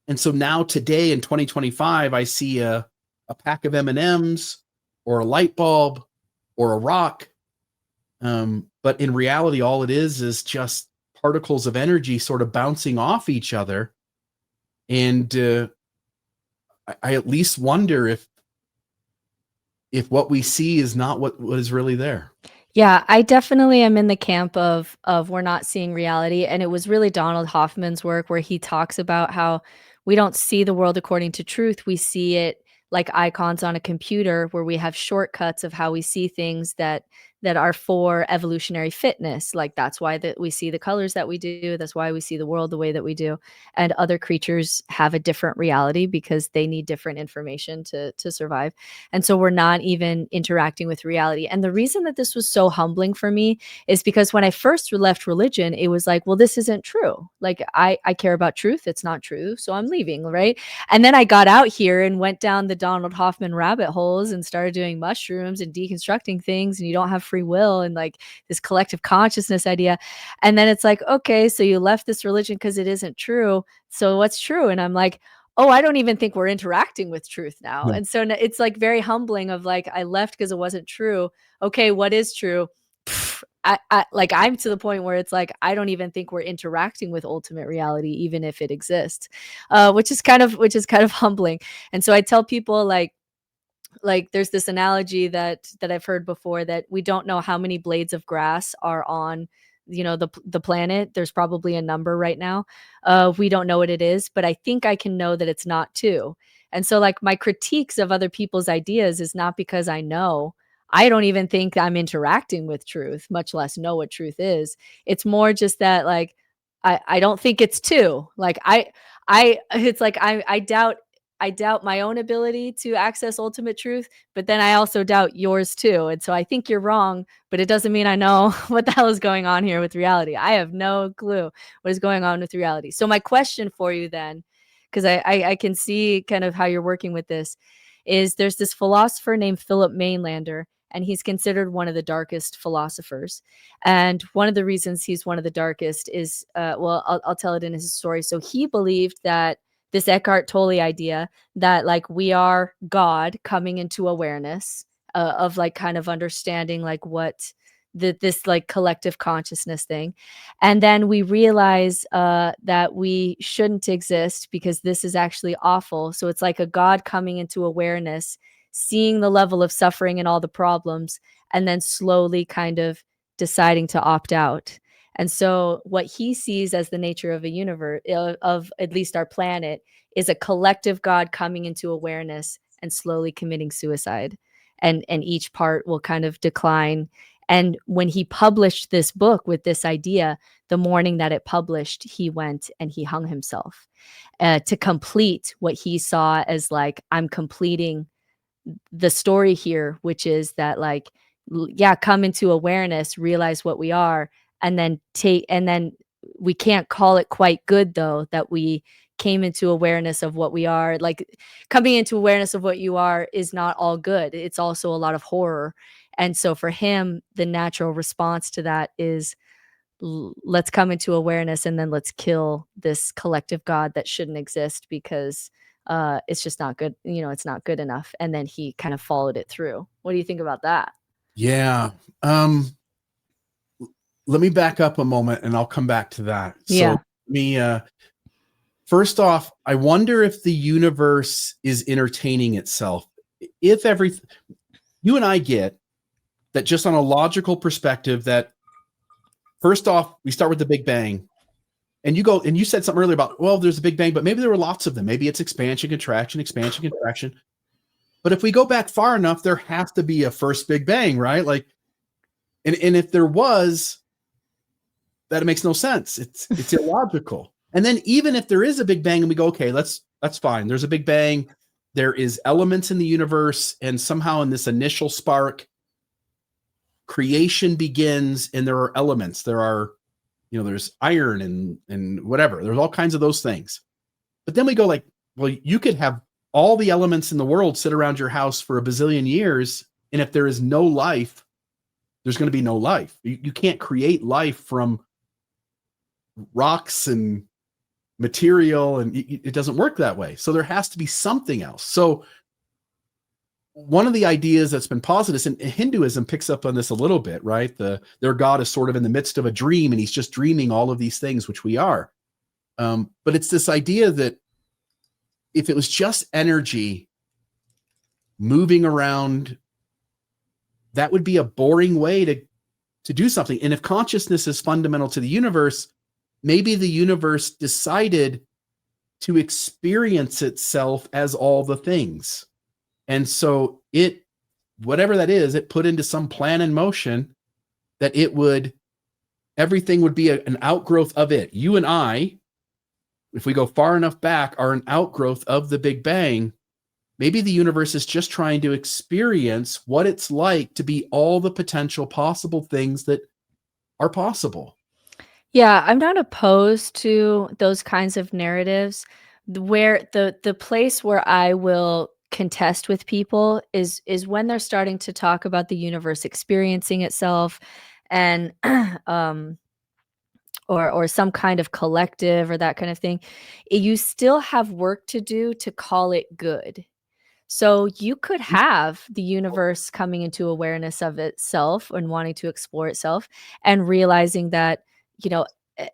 And so now today in 2025, I see a pack of M&Ms or a light bulb or a rock. But in reality, all it is just particles of energy sort of bouncing off each other. And I at least wonder if what we see is not what is really there. Yeah, I definitely am in the camp of we're not seeing reality, and it was really Donald Hoffman's work where he talks about how we don't see the world according to truth. We see it like icons on a computer, where we have shortcuts of how we see things that that are for evolutionary fitness. Like that's why that we see the colors that we do. That's why we see the world the way that we do. And other creatures have a different reality because they need different information to survive. And so we're not even interacting with reality. And the reason that this was so humbling for me is because when I first left religion, it was like, well, this isn't true. Like I care about truth. It's not true. So I'm leaving, right? And then I got out here and went down the Donald Hoffman rabbit holes and started doing mushrooms and deconstructing things, and you don't have free will and like this collective consciousness idea. And then it's like, okay, so you left this religion because it isn't true. So what's true? And I'm like, oh, I don't even think we're interacting with truth now. Yeah. And so it's like very humbling of like, I left because it wasn't true. Okay, what is true? Like I'm to the point where it's like I don't even think we're interacting with ultimate reality, even if it exists, which is kind of humbling. And so I tell people like there's this analogy that I've heard before, that we don't know how many blades of grass are on the planet. There's probably a number right now. We don't know what it is, but I think I can know that it's not two. And so like my critiques of other people's ideas is not because I don't even think I'm interacting with truth, much less know what truth is. It's more just that like I don't think it's two. Like I it's like I doubt my own ability to access ultimate truth, but then I also doubt yours too. And so I think you're wrong, but it doesn't mean I know what the hell is going on here with reality. I have no clue what is going on with reality. So my question for you then, because I can see kind of how you're working with this, is there's this philosopher named Philip Mainlander, and he's considered one of the darkest philosophers. And one of the reasons he's one of the darkest is, I'll tell it in his story. So he believed that this Eckhart Tolle idea that like we are God coming into awareness, of like kind of understanding like what this like collective consciousness thing. And then we realize that we shouldn't exist because this is actually awful. So it's like a God coming into awareness, seeing the level of suffering and all the problems, and then slowly kind of deciding to opt out. And so what he sees as the nature of a universe, of at least our planet, is a collective God coming into awareness and slowly committing suicide. And each part will kind of decline. And when he published this book with this idea, the morning that it published, he went and he hung himself, to complete what he saw as like, I'm completing the story here, which is that like, yeah, come into awareness, realize what we are, and then we can't call it quite good though, that we came into awareness of what we are. Like coming into awareness of what you are is not all good. It's also a lot of horror. And so for him, the natural response to that is, let's come into awareness and then let's kill this collective God that shouldn't exist because it's just not good. It's not good enough. And then he kind of followed it through. What do you think about that? Yeah. Let me back up a moment and I'll come back to that. Yeah. So first off, I wonder if the universe is entertaining itself. If you and I get that just on a logical perspective, that first off, we start with the Big Bang. And you said something earlier about, well, there's a Big Bang, but maybe there were lots of them. Maybe it's expansion, contraction, expansion, contraction. But if we go back far enough, there has to be a first Big Bang, right? Like, and if there was, that makes no sense. It's illogical. And then even if there is a Big Bang and we go, okay, that's fine. There's a Big Bang. There is elements in the universe, and somehow in this initial spark, creation begins, and there are elements. There are, there's iron and whatever. There's all kinds of those things. But then we go like, well, you could have all the elements in the world sit around your house for a bazillion years, and if there is no life, there's going to be no life. You can't create life from rocks and material, and it doesn't work that way. So there has to be something else. So one of the ideas that's been posited, and Hinduism picks up on this a little bit, right? Their God is sort of in the midst of a dream, and he's just dreaming all of these things, which we are. But it's this idea that if it was just energy moving around, that would be a boring way to do something. And if consciousness is fundamental to the universe, maybe the universe decided to experience itself as all the things. And so it whatever that is, it put into some plan in motion that everything would be an outgrowth of it. You and I, if we go far enough back, are an outgrowth of the Big Bang. Maybe the universe is just trying to experience what it's like to be all the potential possible things that are possible. Yeah, I'm not opposed to those kinds of narratives. Where the place where I will contest with people is when they're starting to talk about the universe experiencing itself, and um or some kind of collective or that kind of thing. You still have work to do to call it good. So you could have the universe coming into awareness of itself and wanting to explore itself, and realizing that,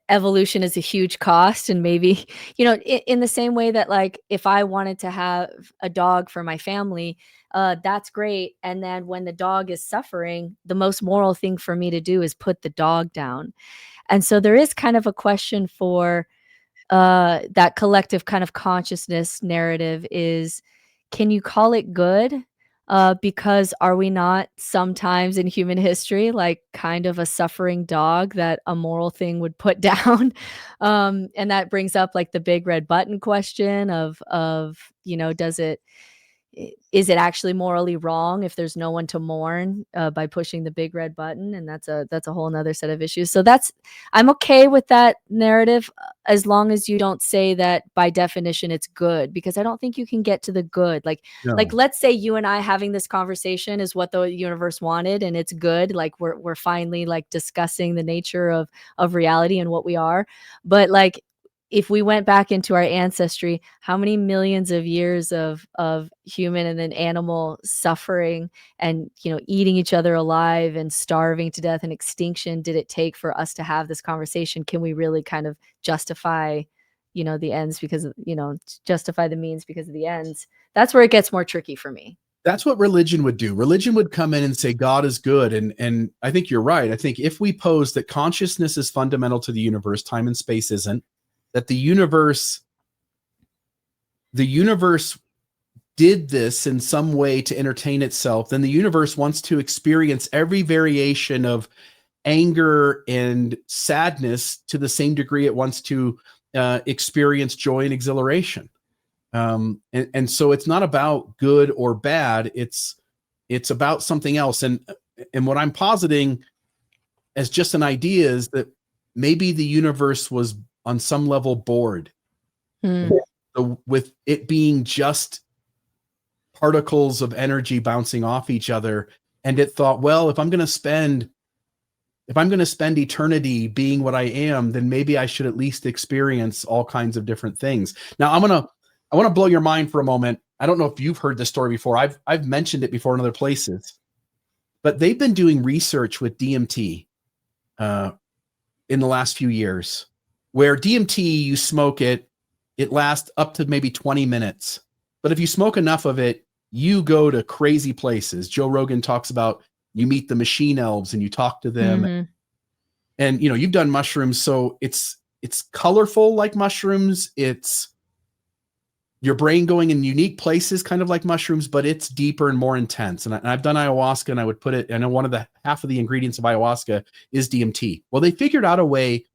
evolution is a huge cost, and maybe, in the same way that, like, if I wanted to have a dog for my family, that's great. And then when the dog is suffering, the most moral thing for me to do is put the dog down. And so there is kind of a question for that collective kind of consciousness narrative is, can you call it good? Because are we not sometimes in human history like kind of a suffering dog that a moral thing would put down? And that brings up like the big red button question of does it is it actually morally wrong if there's no one to mourn by pushing the big red button? And that's a whole nother set of issues. So I'm okay with that narrative, as long as you don't say that by definition it's good, because I don't think you can get to the good. Like No. let's say you and I having this conversation is what the universe wanted, and it's good. Like we're finally like discussing the nature of reality and what we are. But like, if we went back into our ancestry, how many millions of years of human and then animal suffering and, eating each other alive and starving to death and extinction did it take for us to have this conversation? Can we really kind of justify, the ends because of, justify the means because of the ends? That's where it gets more tricky for me. That's what religion would do. Religion would come in and say God is good. And I think you're right. I think if we pose that consciousness is fundamental to the universe, time and space isn't, that the universe did this in some way to entertain itself, then the universe wants to experience every variation of anger and sadness to the same degree it wants to experience joy and exhilaration. And so it's not about good or bad. It's about something else. And what I'm positing as just an idea is that maybe the universe was on some level bored with it being just particles of energy bouncing off each other. And it thought, well, if I'm going to spend eternity being what I am, then maybe I should at least experience all kinds of different things. Now I want to blow your mind for a moment. I don't know if you've heard this story before. I've mentioned it before in other places, but they've been doing research with DMT in the last few years, where DMT, you smoke it lasts up to maybe 20 minutes. But if you smoke enough of it, you go to crazy places. Joe Rogan talks about you meet the machine elves and you talk to them. Mm-hmm. And you've done mushrooms, so it's colorful like mushrooms. It's your brain going in unique places, kind of like mushrooms, but it's deeper and more intense. And I've done ayahuasca, and I would put it, I know one of the half of the ingredients of ayahuasca is DMT. Well, they figured out a way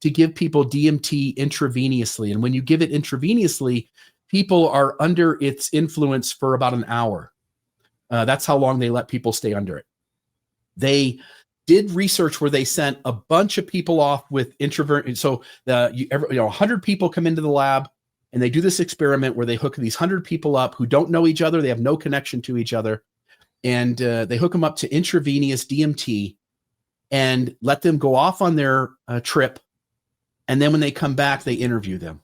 to give people DMT intravenously. And when you give it intravenously, people are under its influence for about an hour. That's how long they let people stay under it. They did research where they sent a bunch of people off with intravenous. So 100 people come into the lab, and they do this experiment where they hook these 100 people up who don't know each other. They have no connection to each other. And they hook them up to intravenous DMT and let them go off on their trip. And then when they come back, they interview them.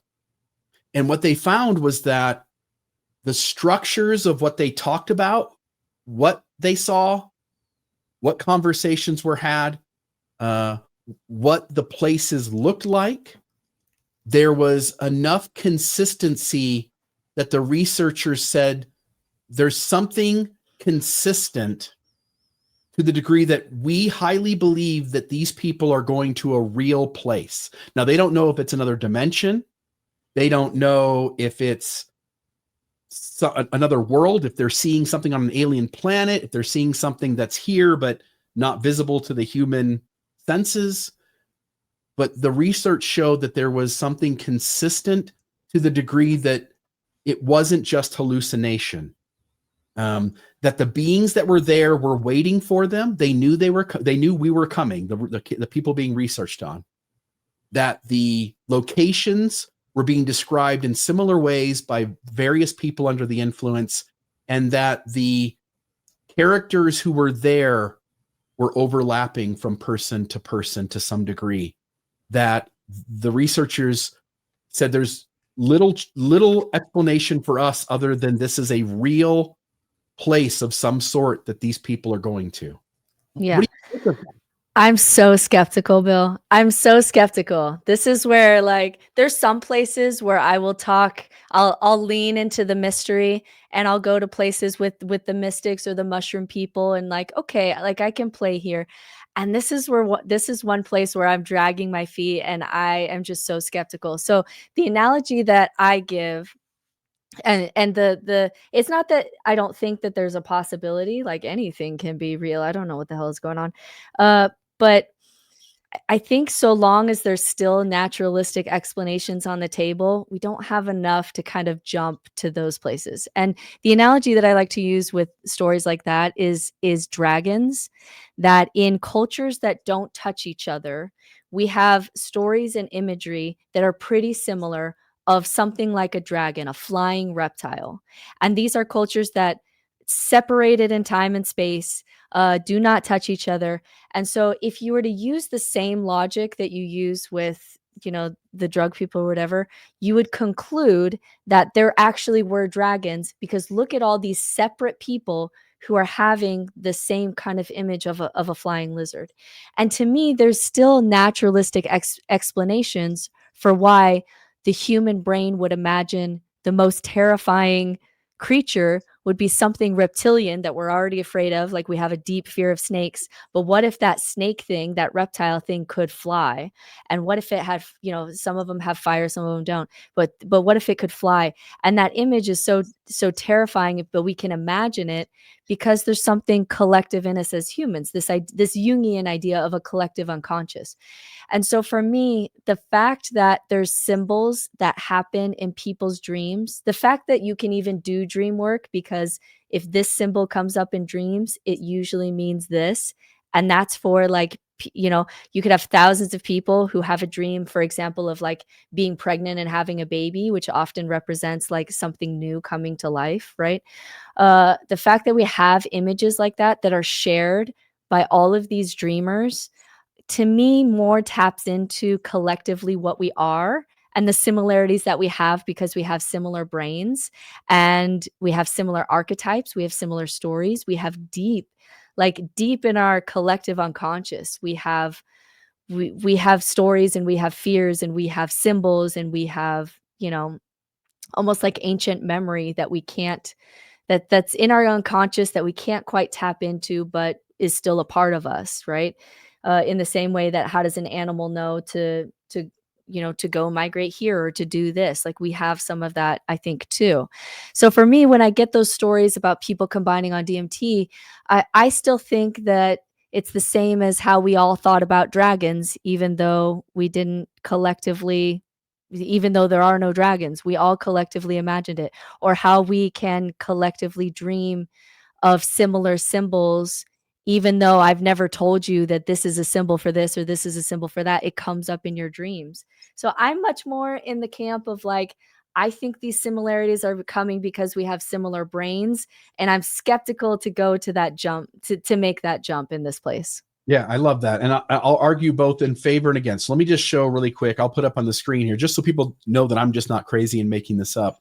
And what they found was that the structures of what they talked about, what they saw, what conversations were had, what the places looked like, there was enough consistency that the researchers said there's something consistent to the degree that we highly believe that these people are going to a real place. Now, they don't know if it's another dimension. They don't know if it's another world, if they're seeing something on an alien planet, if they're seeing something that's here but not visible to the human senses. But the research showed that there was something consistent to the degree that it wasn't just hallucination. That the beings that were there were waiting for them. They knew they knew we were coming. The people being researched on. That the locations were being described in similar ways by various people under the influence, and that the characters who were there were overlapping from person to some degree. That the researchers said there's little explanation for us other than this is a real place of some sort that these people are going to. Yeah. What do you think of that? I'm so skeptical, Bill. I'm so skeptical. This is where, like, there's some places where I will talk, I'll lean into the mystery, and I'll go to places with the mystics or the mushroom people, and like, okay, like I can play here. And this is one place where I'm dragging my feet and I am just so skeptical. So the analogy that I give, and the it's not that I don't think that there's a possibility, like anything can be real. I don't know what the hell is going on. But I think so long as there's still naturalistic explanations on the table, we don't have enough to kind of jump to those places. And the analogy that I like to use with stories like that is dragons, that in cultures that don't touch each other, we have stories and imagery that are pretty similar of something like a dragon, a flying reptile. And these are cultures that separated in time and space, do not touch each other. And so if you were to use the same logic that you use with, the drug people or whatever, you would conclude that there actually were dragons, because look at all these separate people who are having the same kind of image of a flying lizard. And to me, there's still naturalistic explanations for why the human brain would imagine the most terrifying creature would be something reptilian that we're already afraid of. Like, we have a deep fear of snakes, but what if that snake thing, that reptile thing, could fly? And what if it had, some of them have fire, some of them don't, but what if it could fly? And that image is so terrifying, but we can imagine it because there's something collective in us as humans, this Jungian idea of a collective unconscious. And so for me, the fact that there's symbols that happen in people's dreams, the fact that you can even do dream work, because if this symbol comes up in dreams, it usually means this. And that's for, like, you could have thousands of people who have a dream, for example, of like being pregnant and having a baby, which often represents like something new coming to life, right? The fact that we have images like that are shared by all of these dreamers, to me, more taps into collectively what we are and the similarities that we have, because we have similar brains and we have similar archetypes, we have similar stories, we have deep in our collective unconscious, we have stories, and we have fears, and we have symbols, and we have, almost like ancient memory that we can't, that's in our unconscious that we can't quite tap into, but is still a part of us, right? In the same way that, how does an animal know to go migrate here or to do this? Like, we have some of that, I think, too. So for me, when I get those stories about people combining on DMT, I still think that it's the same as how we all thought about dragons, even though there are no dragons, we all collectively imagined it, or how we can collectively dream of similar symbols. Even though I've never told you that this is a symbol for this or this is a symbol for that, it comes up in your dreams. So I'm much more in the camp of, like, I think these similarities are coming because we have similar brains, and I'm skeptical to go to that jump, to make that jump in this place. Yeah, I love that. And I'll argue both in favor and against. Let me just show really quick. I'll put up on the screen here just so people know that I'm just not crazy and making this up.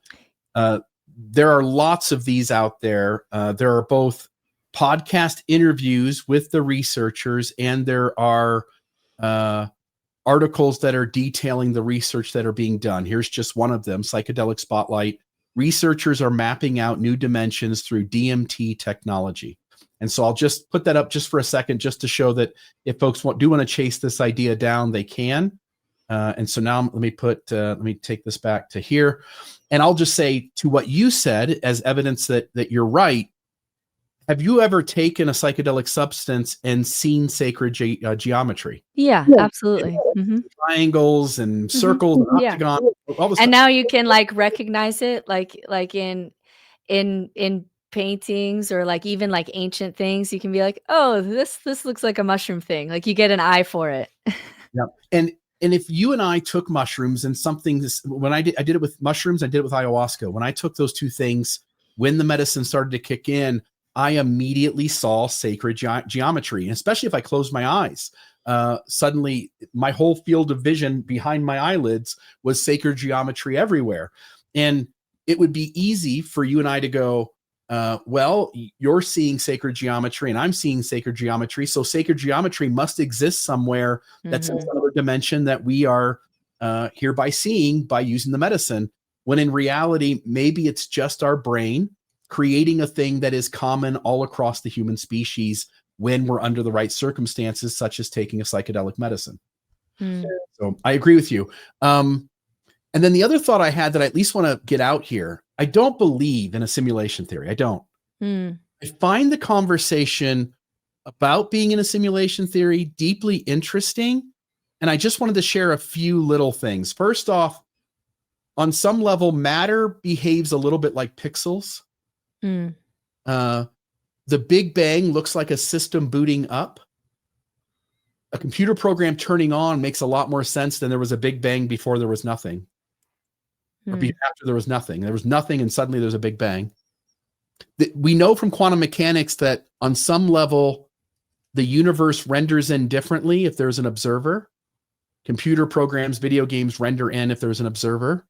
There are lots of these out there. There are both podcast interviews with the researchers, and there are articles that are detailing the research that are being done. Here's just one of them, Psychedelic Spotlight. Researchers are mapping out new dimensions through DMT technology. And so I'll just put that up just for a second, just to show that if folks do want to chase this idea down, they can. And so now let me take this back to here. And I'll just say to what you said as evidence that you're right. Have you ever taken a psychedelic substance and seen sacred geometry? Yeah, absolutely. Mhm. Triangles and Mhm. circles and Yeah. octagons, all this And stuff. now you can, like, recognize it, like, in paintings or, like, even, like, ancient things, you can be like, "Oh, this looks like a mushroom thing." Like, you get an eye for it. Yeah. And if you and I took mushrooms and something this when I did it with mushrooms, I did it with ayahuasca. When I took those two things, when the medicine started to kick in, I immediately saw sacred geometry, and especially if I closed my eyes. Suddenly my whole field of vision behind my eyelids was sacred geometry everywhere. And it would be easy for you and I to go, well, you're seeing sacred geometry and I'm seeing sacred geometry. So sacred geometry must exist somewhere that's in Mhm. another dimension that we are hereby seeing by using the medicine. When in reality, maybe it's just our brain creating a thing that is common all across the human species when we're under the right circumstances, such as taking a psychedelic medicine. Mm. So I agree with you. And then the other thought I had that I at least want to get out here, I don't believe in a simulation theory. I don't. Mm. I find the conversation about being in a simulation theory deeply interesting. And I just wanted to share a few little things. First off, on some level, matter behaves a little bit like pixels. Mm. Uh, the Big Bang looks like a system booting up. A computer program turning on makes a lot more sense than there was a Big Bang before there was nothing, or Mm. after there was nothing. There was nothing, and suddenly there's a Big Bang. We know from quantum mechanics that on some level, the universe renders in differently if there's an observer. Computer programs, video games render in if there's an observer.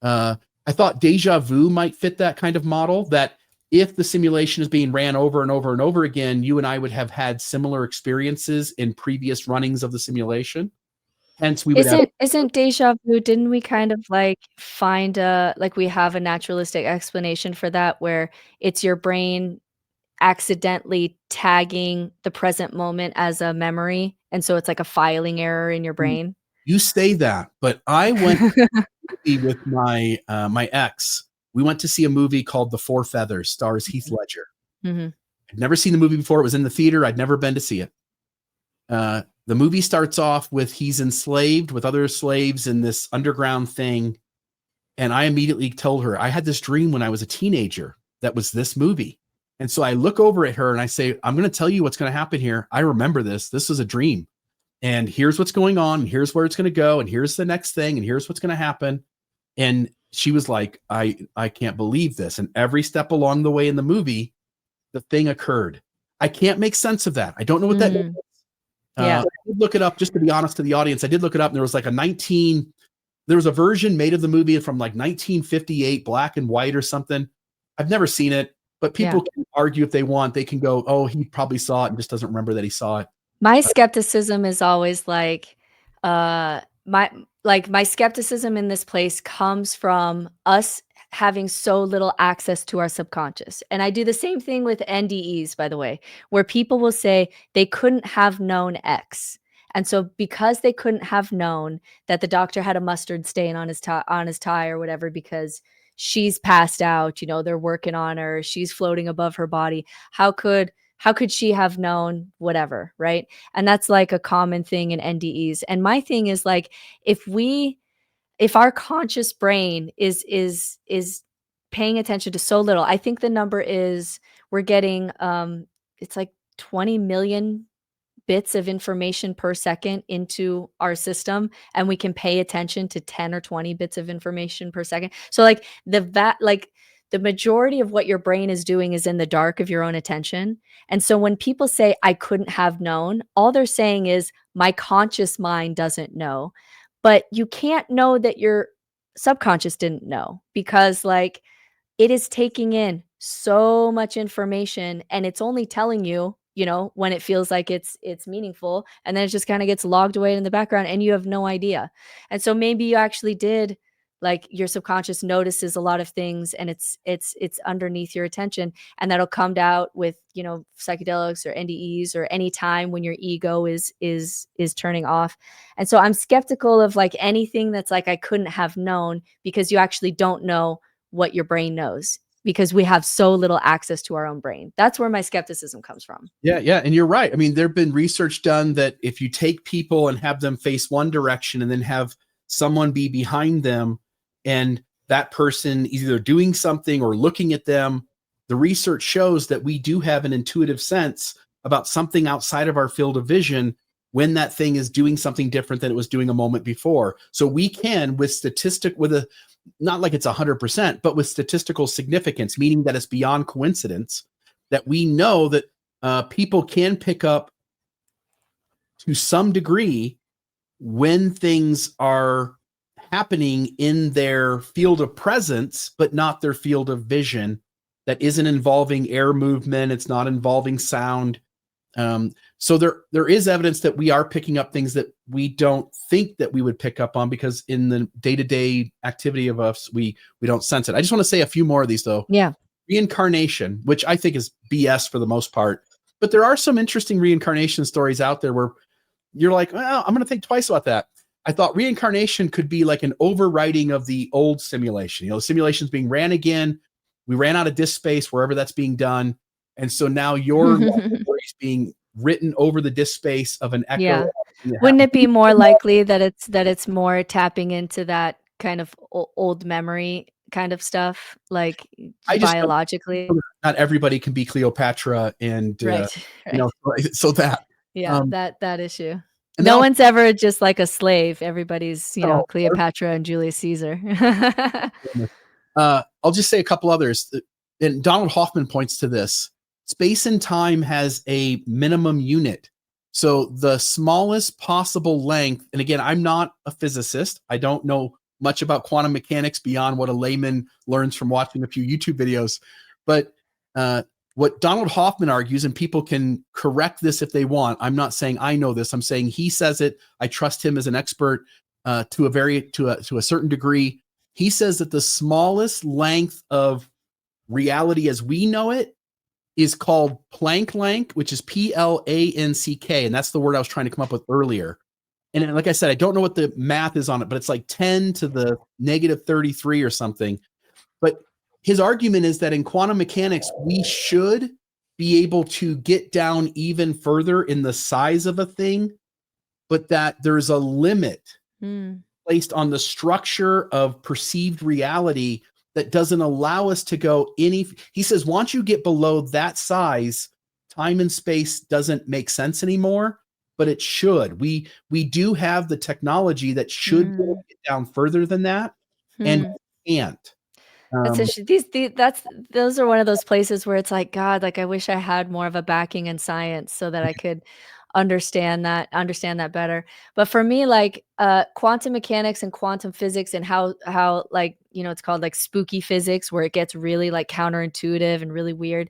I thought deja vu might fit that kind of model, that if the simulation is being ran over and over and over again, you and I would have had similar experiences in previous runnings of the simulation. Hence, we would have. Isn't deja vu, didn't we kind of, like, find a like, we have a naturalistic explanation for that where it's your brain accidentally tagging the present moment as a memory, and so it's like a filing error in your brain? You say that, but I went with my ex. We went to see a movie called The Four Feathers, stars Heath Ledger. Mhm. I'd never seen the movie before. It was in the theater. I'd never been to see it. The movie starts off with he's enslaved with other slaves in this underground thing. And I immediately told her, I had this dream when I was a teenager that was this movie. And so I look over at her and I say, I'm going to tell you what's going to happen here. I remember this. This was a dream. And here's what's going on. And here's where it's going to go. And here's the next thing. And here's what's going to happen. And she was like, I can't believe this. And every step along the way in the movie, the thing occurred. I can't make sense of that. I don't know what that is. Mm. Yeah. I did look it up, just to be honest to the audience. I did look it up, and there was like there was a version made of the movie from like 1958, black and white or something. I've never seen it, but people can argue if they want. They can go, oh, he probably saw it and just doesn't remember that he saw it. My skepticism is always like, my skepticism in this place comes from us having so little access to our subconscious. And I do the same thing with NDEs, by the way, where people will say they couldn't have known X. And so because they couldn't have known that the doctor had a mustard stain on his tie or whatever because she's passed out, they're working on her, she's floating above her body. How could she have known whatever, right? And that's like a common thing in NDEs. And my thing is like, if our conscious brain is paying attention to so little, I think the number is we're getting it's like 20 million bits of information per second into our system, and we can pay attention to 10 or 20 bits of information per second. So like the majority of what your brain is doing is in the dark of your own attention. And so when people say I couldn't have known, all they're saying is my conscious mind doesn't know. But you can't know that your subconscious didn't know because like it is taking in so much information and it's only telling you, when it feels like it's meaningful, and then it just kind of gets logged away in the background and you have no idea. And so maybe you actually did Like your subconscious notices a lot of things, and it's underneath your attention, and that'll come out with, you know, psychedelics or NDEs or any time when your ego is turning off. And so I'm skeptical of like anything that's like I couldn't have known, because you actually don't know what your brain knows, because we have so little access to our own brain. That's where my skepticism comes from. Yeah, yeah, and you're right. I mean, there've been research done that if you take people and have them face one direction and then have someone be behind them, and that person either doing something or looking at them, the research shows that we do have an intuitive sense about something outside of our field of vision when that thing is doing something different than it was doing a moment before. So we can, with a not like it's 100%, but with statistical significance, meaning that it's beyond coincidence, that we know that people can pick up to some degree when things are happening in their field of presence, but not their field of vision, that isn't involving air movement. It's not involving sound. So there is evidence that we are picking up things that we don't think that we would pick up on, because in the day-to-day activity of us, we don't sense it. I just want to say a few more of these though. Yeah. Reincarnation, which I think is BS for the most part, but there are some interesting reincarnation stories out there where you're like, well, I'm going to think twice about that. I thought reincarnation could be like an overwriting of the old simulation. You know, the simulation's being ran again. We ran out of disk space wherever that's being done. And so now your story is being written over the disk space of an echo. Yeah. Wouldn't it be more likely that it's more tapping into that kind of old memory kind of stuff, like biologically? Not everybody can be Cleopatra and, right. you know, so that. Yeah, that issue. No one's ever just like a slave. Everybody's, you know, Cleopatra and Julius Caesar. I'll just say a couple others. And Donald Hoffman points to this. Space and time has a minimum unit. So the smallest possible length, and again, I'm not a physicist. I don't know much about quantum mechanics beyond what a layman learns from watching a few YouTube videos. But what Donald Hoffman argues, and people can correct this if they want, I'm not saying I know this, I'm saying he says it. I trust him as an expert to a certain degree. He says that the smallest length of reality as we know it is called Planck length, which is Planck, and that's the word I was trying to come up with earlier. And like I said, I don't know what the math is on it, but it's like 10 to the negative 33 or something. But his argument is that in quantum mechanics, we should be able to get down even further in the size of a thing, but that there's a limit placed on the structure of perceived reality that doesn't allow us to go any. He says, once you get below that size, time and space doesn't make sense anymore, but it should. We do have the technology that should get down further than that, and can't. Those are one of those places where it's like, God, like I wish I had more of a backing in science so that I could understand that better. But for me, like quantum mechanics and quantum physics, and how like, you know, it's called like spooky physics, where it gets really like counterintuitive and really weird.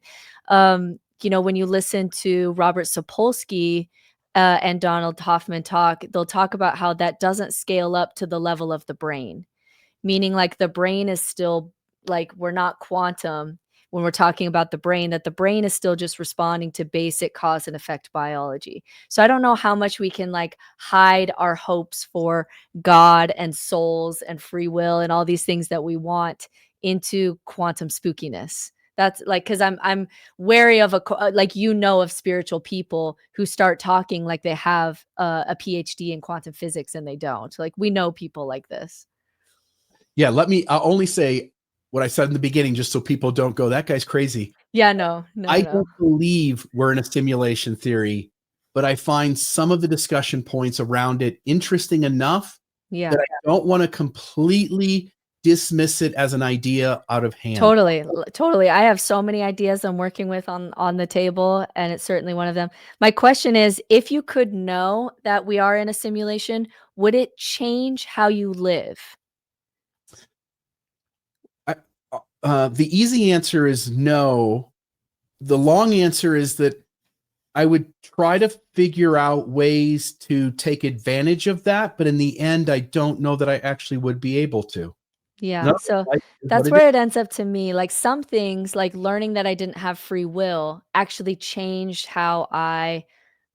You know, when you listen to Robert Sapolsky and Donald Hoffman talk, they'll talk about how that doesn't scale up to the level of the brain, meaning like the brain is still, like, we're not quantum when we're talking about the brain, that the brain is still just responding to basic cause and effect biology. So I don't know how much we can like hide our hopes for God and souls and free will and all these things that we want into quantum spookiness. That's like, because I'm wary of like, you know, of spiritual people who start talking like they have a PhD in quantum physics and they don't. Like, we know people like this. Yeah, I'll only say what I said in the beginning, just so people don't go, that guy's crazy. Yeah, no. I don't believe we're in a simulation theory, but I find some of the discussion points around it interesting enough that I don't want to completely dismiss it as an idea out of hand. Totally. I have so many ideas I'm working with on the table, and it's certainly one of them. My question is, if you could know that we are in a simulation, would it change how you live? The easy answer is no. The long answer is that I would try to figure out ways to take advantage of that, but in the end, I don't know that I actually would be able to. Yeah. No, So life is what that's it is. where it ends up to me. Like some things, like learning that I didn't have free will, actually changed how I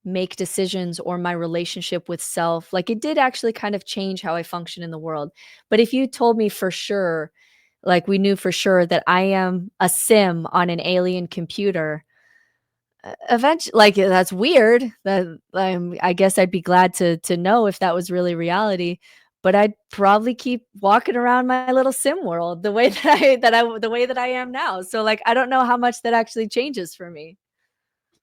make decisions or my relationship with self. Like it did actually kind of change how I function in the world. But if you told me for sure, like we knew for sure that I am a sim on an alien computer, eventually, like that's weird. That I guess I'd be glad to know if that was really reality. But I'd probably keep walking around my little sim world the way the way that I am now. So like I don't know how much that actually changes for me.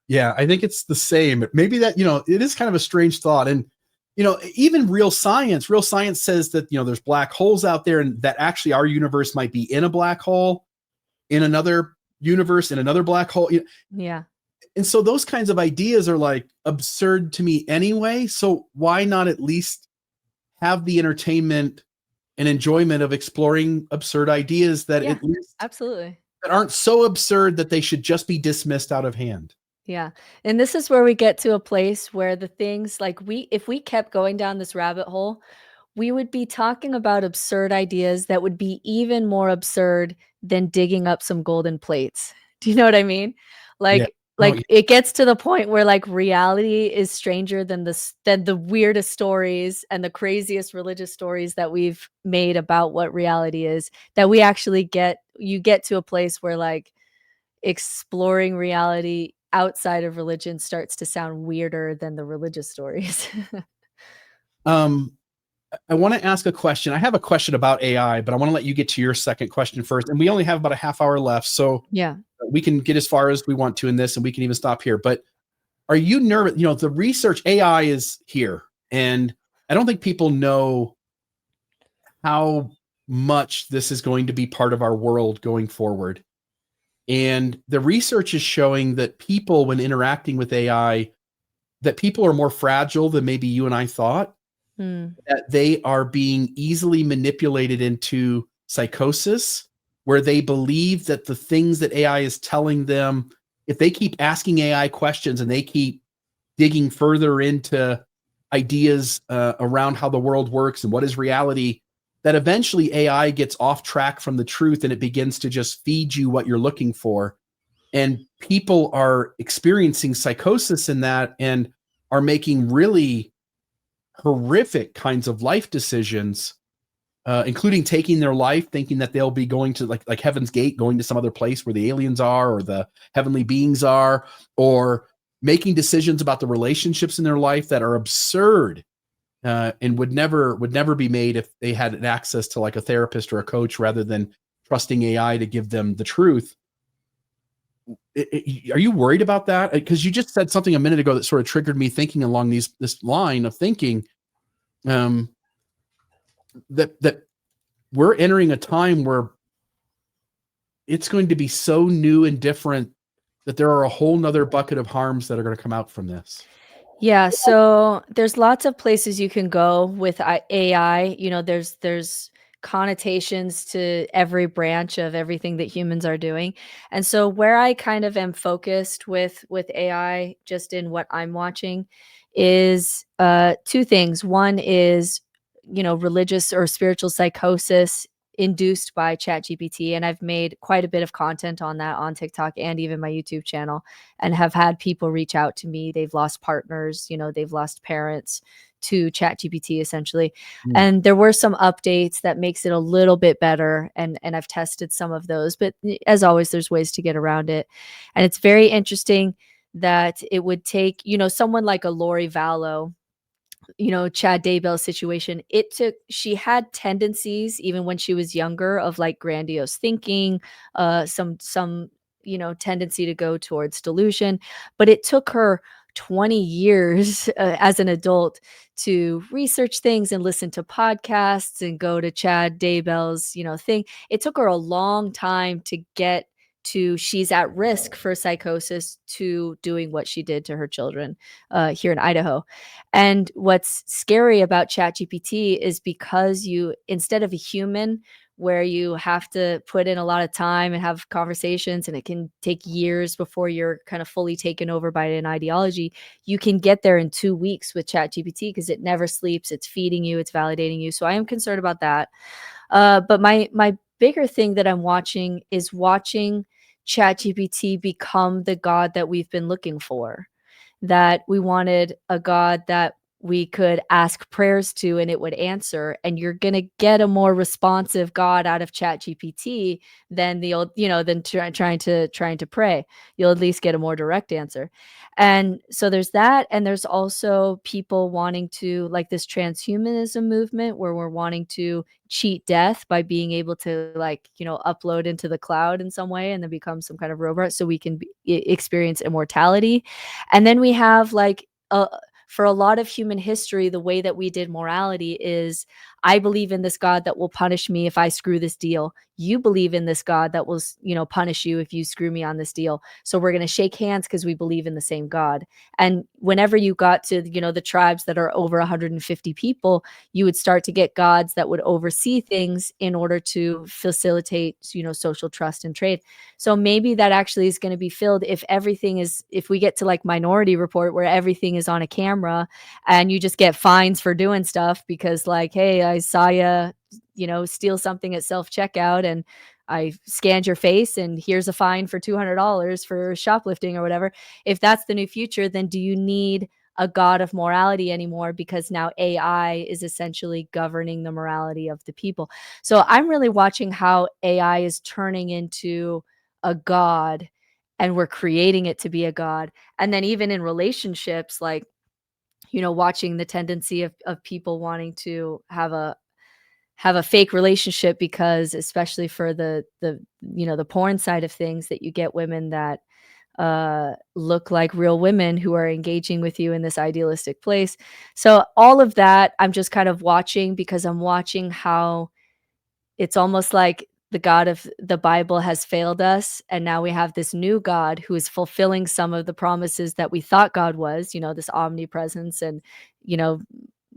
Yeah, I think it's the same. Maybe that, it is kind of a strange thought. And, even real science says that, there's black holes out there and that actually our universe might be in a black hole, in another universe, in another black hole. Yeah. And so those kinds of ideas are like absurd to me anyway. So why not at least have the entertainment and enjoyment of exploring absurd ideas that Yeah. at least Absolutely. that aren't so absurd that they should just be dismissed out of hand? Yeah. And this is where we get to a place where the things like if we kept going down this rabbit hole, we would be talking about absurd ideas that would be even more absurd than digging up some golden plates. Do you know what I mean? Yeah. Like Oh, yeah. it gets to the point where like reality is stranger than than the weirdest stories and the craziest religious stories that we've made about what reality is, that we actually get to a place where like exploring reality outside of religion starts to sound weirder than the religious stories. Um, I want to ask a question. I have a question about AI, but I want to let you get to your second question first. And we only have about a half hour left, so Yeah. we can get as far as we want to in this, and we can even stop here. But are you nervous? The research AI is here, and I don't think people know how much this is going to be part of our world going forward. And the research is showing that people, when interacting with AI, that people are more fragile than maybe you and I thought, Mm. that they are being easily manipulated into psychosis, where they believe that the things that AI is telling them, if they keep asking AI questions and they keep digging further into ideas around how the world works and what is reality, that eventually AI gets off track from the truth and it begins to just feed you what you're looking for. And people are experiencing psychosis in that and are making really horrific kinds of life decisions, including taking their life, thinking that they'll be going to like Heaven's Gate, going to some other place where the aliens are or the heavenly beings are, or making decisions about the relationships in their life that are absurd, and would never be made if they had an access to like a therapist or a coach rather than trusting AI to give them the truth. Are you worried about that? Because you just said something a minute ago that sort of triggered me thinking along this line of thinking, um, that we're entering a time where it's going to be so new and different that there are a whole nother bucket of harms that are going to come out from this. Yeah, so there's lots of places you can go with AI. You know, there's connotations to every branch of everything that humans are doing. And so where I kind of am focused with AI just in what I'm watching is two things. One is, you know, religious or spiritual psychosis induced by ChatGPT, and I've made quite a bit of content on that on TikTok and even my YouTube channel, and have had people reach out to me. They've lost partners, you know, they've lost parents to ChatGPT essentially. Mm. And there were some updates that makes it a little bit better, and I've tested some of those, but as always there's ways to get around it. And it's very interesting that it would take, you know, someone like a Lori Vallow, you know, Chad Daybell's situation, she had tendencies even when she was younger of like grandiose thinking, some, you know, tendency to go towards delusion, but it took her 20 years as an adult to research things and listen to podcasts and go to Chad Daybell's, you know, thing. It took her a long time to get to she's at risk for psychosis to doing what she did to her children here in Idaho. And what's scary about ChatGPT is because you, instead of a human where you have to put in a lot of time and have conversations and it can take years before you're kind of fully taken over by an ideology, you can get there in 2 weeks with ChatGPT because it never sleeps, it's feeding you, it's validating you. So I am concerned about that. But my bigger thing that I'm watching is watching ChatGPT become the God that we've been looking for. That we wanted a God that we could ask prayers to and it would answer, and you're gonna get a more responsive God out of ChatGPT than the old, than trying to pray. You'll at least get a more direct answer. And so there's that, and there's also people wanting to, like, this transhumanism movement where we're wanting to cheat death by being able to, like, upload into the cloud in some way and then become some kind of robot so we can experience immortality. And then we have, like, for a lot of human history, the way that we did morality is, I believe in this God that will punish me if I screw this deal. You believe in this God that will, punish you if you screw me on this deal. So we're going to shake hands because we believe in the same God. And whenever you got to, the tribes that are over 150 people, you would start to get gods that would oversee things in order to facilitate, social trust and trade. So maybe that actually is going to be filled if we get to, like, Minority Report, where everything is on a camera and you just get fines for doing stuff because, like, hey, I saw you, steal something at self-checkout and I scanned your face and here's a fine for $200 for shoplifting or whatever. If that's the new future, then do you need a God of morality anymore, because now AI is essentially governing the morality of the people? So I'm really watching how AI is turning into a god, and we're creating it to be a god. And then even in relationships, like, watching the tendency of people wanting to have a fake relationship, because especially for the porn side of things, that you get women that look like real women who are engaging with you in this idealistic place. So all of that I'm just kind of watching, because I'm watching how it's almost like the God of the Bible has failed us, and now we have this new God who is fulfilling some of the promises that we thought God was, this omnipresence and, you know,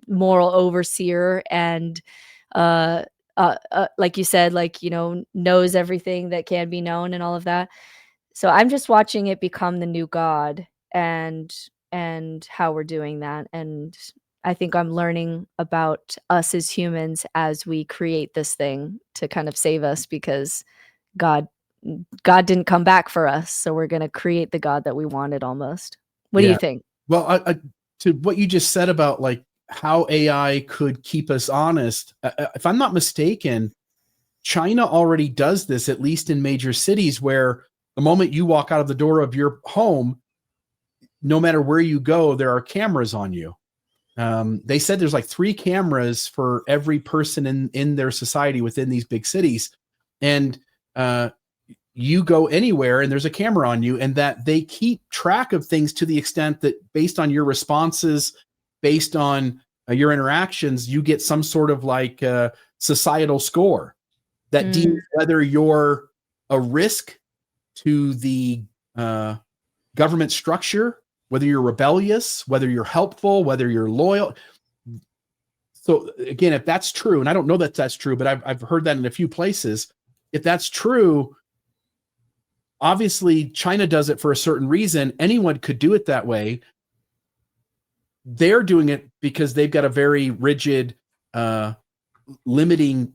moral overseer and, uh, like you said, like, knows everything that can be known and all of that. So I'm just watching it become the new God, and how we're doing that, and I think I'm learning about us as humans as we create this thing to kind of save us, because God God didn't come back for us, so we're gonna create the God that we wanted almost. What do you Yeah. think? Well, to what you just said about, like, how AI could keep us honest, if I'm not mistaken, China already does this, at least in major cities, where the moment you walk out of the door of your home, no matter where you go, there are cameras on you. They said there's like 3 cameras for every person in their society within these big cities, and you go anywhere and there's a camera on you, and that they keep track of things to the extent that based on your responses, based on your interactions, you get some sort of, like, societal score that deems Mm, whether you're a risk to the government structure, whether you're rebellious, whether you're helpful, whether you're loyal. So again, if that's true, and I don't know that that's true, but I've heard that in a few places. If that's true, obviously China does it for a certain reason. Anyone could do it that way. They're doing it because they've got a very rigid, limiting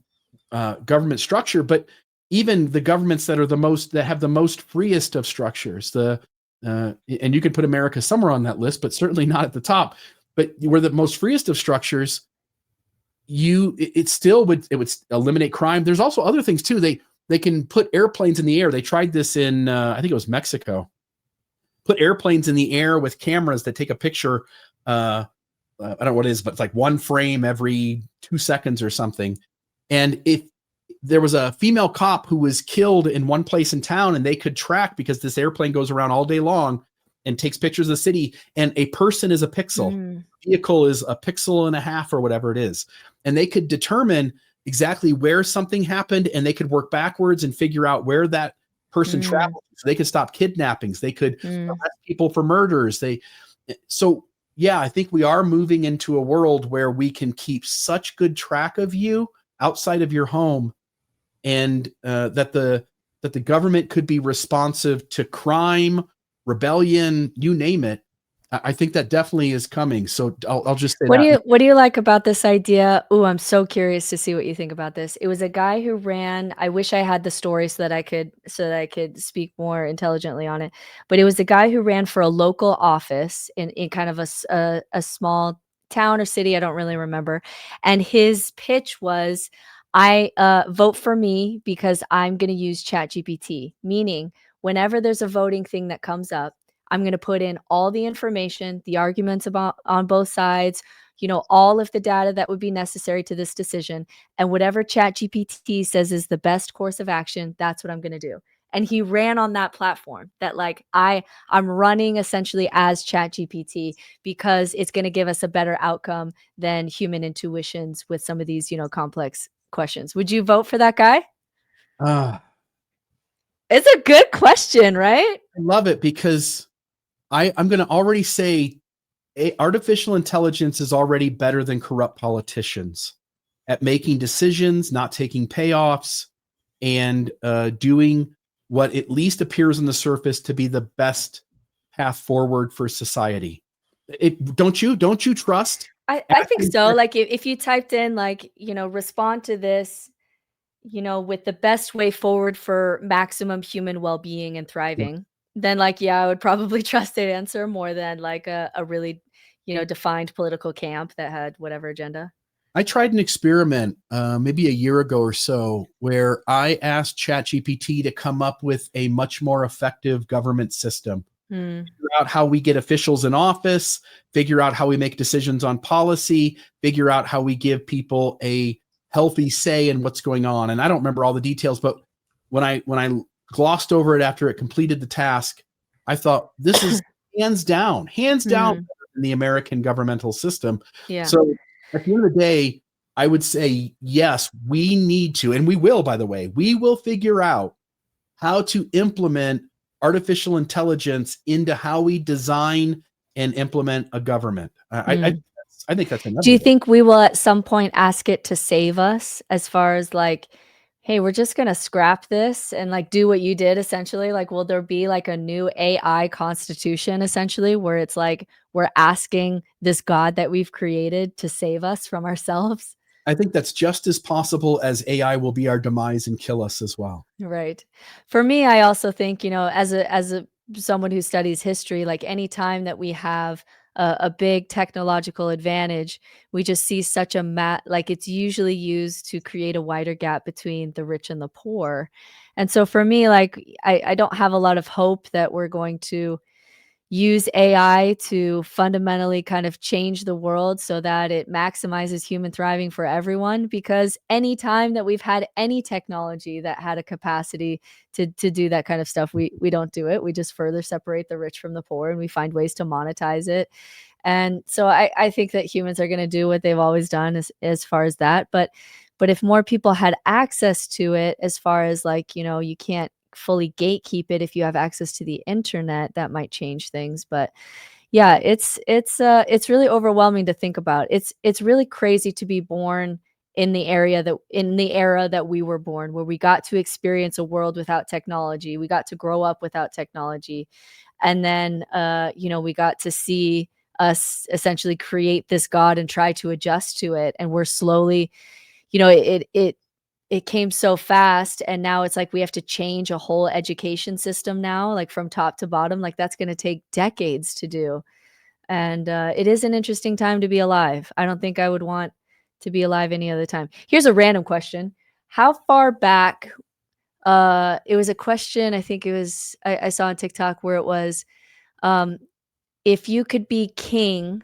government structure. But even the governments that have the most freest of structures, and you could put America somewhere on that list, but certainly not at the top. But we're the most freest of structures. It still would eliminate crime. There's also other things too. They can put airplanes in the air. They tried this in I think it was Mexico. Put airplanes in the air with cameras that take a picture. I don't know what it is, but it's like one frame every 2 seconds or something. And if there was a female cop who was killed in one place in town, and they could track, because this airplane goes around all day long and takes pictures of the city, and a person is a pixel, mm, vehicle is a pixel and a half or whatever it is. And they could determine exactly where something happened, and they could work backwards and figure out where that person mm, traveled. So they could stop kidnappings. They could mm. arrest people for murders. So yeah, I think we are moving into a world where we can keep such good track of you outside of your home, and that the government could be responsive to crime, rebellion, you name it, I think that definitely is coming. So I'll just say What do that. you like about this idea? Ooh, I'm so curious to see what you think about this. It was a guy who ran, I wish I had the story so that I could speak more intelligently on it. But it was a guy who ran for a local office in kind of a small town or city, I don't really remember. And his pitch was, I vote for me because I'm going to use ChatGPT, meaning whenever there's a voting thing that comes up, I'm going to put in all the information, the arguments about on both sides, all of the data that would be necessary to this decision. And whatever ChatGPT says is the best course of action, that's what I'm going to do. And he ran on that platform that like I'm running essentially as ChatGPT because it's going to give us a better outcome than human intuitions with some of these, complex questions. Would you vote for that guy? I It's a good question, right? love it because I'm going to already say artificial intelligence is already better than corrupt politicians at making decisions, not taking payoffs, and doing what at least appears on the surface to be the best path forward for society. Don't you trust? I think so. Like if you typed in like, respond to this, with the best way forward for maximum human well-being and thriving, then like, yeah, I would probably trust the answer more than like a really, defined political camp that had whatever agenda. I tried an experiment maybe a year ago or so where I asked ChatGPT to come up with a much more effective government system. Hmm. Figure out how we get officials in office, figure out how we make decisions on policy, figure out how we give people a healthy say in what's going on. And I don't remember all the details, but when I glossed over it after it completed the task, I thought this is hands down Hmm. better than the American governmental system. Yeah. So at the end of the day, I would say yes, we need to, and we will, by the way, we will figure out how to implement artificial intelligence into how we design and implement a government. Hmm. I think that's Do you inevitable. think we will at some point ask it to save us as far as like, hey, we're just gonna scrap this and like do what you did essentially? Like, will there be like a new AI constitution essentially where it's like we're asking this God that we've created to save us from ourselves? I think that's just as possible as AI will be our demise and kill us as well. Right. For me, I also think, as a someone who studies history, like any time that we have a big technological advantage, we just see such a like it's usually used to create a wider gap between the rich and the poor. And so for me, like I don't have a lot of hope that we're going to use AI to fundamentally kind of change the world so that it maximizes human thriving for everyone, because anytime that we've had any technology that had a capacity to do that kind of stuff, we don't do it. We just further separate the rich from the poor and we find ways to monetize it. And so I think that humans are going to do what they've always done as far as that. But if more people had access to it, as far as like, you can't fully gatekeep it if you have access to the internet, that might change things. But yeah, it's really overwhelming to think about. It's really crazy to be born in the era that we were born, where we got to experience a world without technology. We got to grow up without technology. And then we got to see us essentially create this God and try to adjust to it. And we're slowly, it came so fast, and now it's like we have to change a whole education system now, like from top to bottom. Like that's going to take decades to do. And it is an interesting time to be alive. I don't think I would want to be alive any other time. Here's a random question. How far back, it was a question, I think it was, I saw on TikTok where it was, um, if you could be king,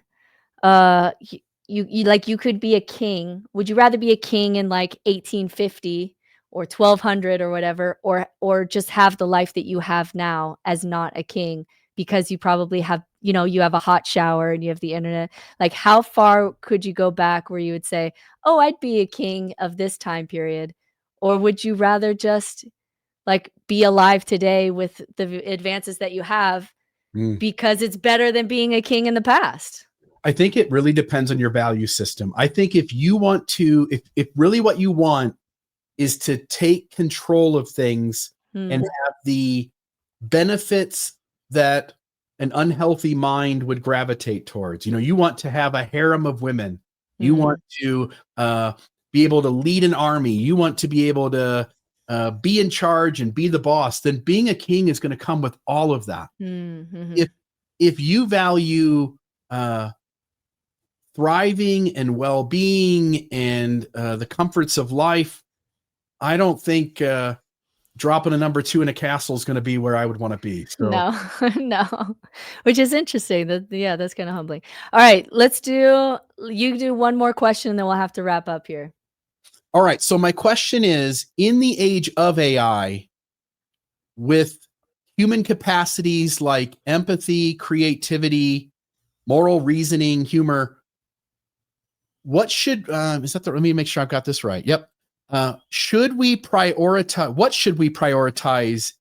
you could be a king. Would you rather be a king in like 1850 or 1200 or whatever, or just have the life that you have now as not a king, because you probably have, you have a hot shower and you have the internet. Like how far could you go back where you would say, "Oh, I'd be a king of this time period." Or would you rather just like be alive today with the advances that you have Mm. because it's better than being a king in the past? I think it really depends on your value system. I think if you want to, if really what you want is to take control of things and Hmm. have the benefits that an unhealthy mind would gravitate towards. You want to have a harem of women. You Mm. want to be able to lead an army. You want to be able to be in charge and be the boss. Then being a king is going to come with all of that. Mm-hmm. If you value thriving and well-being and the comforts of life, I don't think dropping a number 2 in a castle is going to be where I would want to be. So, No, no, which is interesting. Yeah, that's kind of humbling. All right, you do one more question, and then we'll have to wrap up here. all right. So my question is, in the age of AI, with human capacities like empathy, creativity, moral reasoning, humor, what should let me make sure I've got this right. Yep. What should we prioritize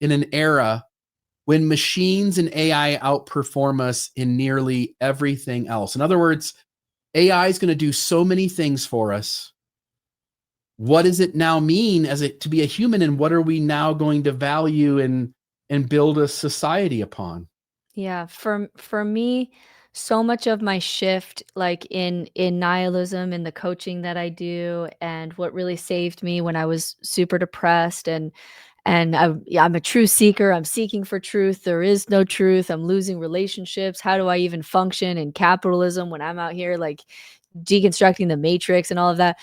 in an era when machines and AI outperform us in nearly everything else? In other words, AI is going to do so many things for us. What does it now mean to be a human, and what are we now going to value and build a society upon? Yeah, for me, so much of my shift, like in nihilism, in the coaching that I do, and what really saved me when I was super depressed, and I'm a truth seeker. I'm seeking for truth. There is no truth. I'm losing relationships. How do I even function in capitalism when I'm out here like deconstructing the matrix and all of that?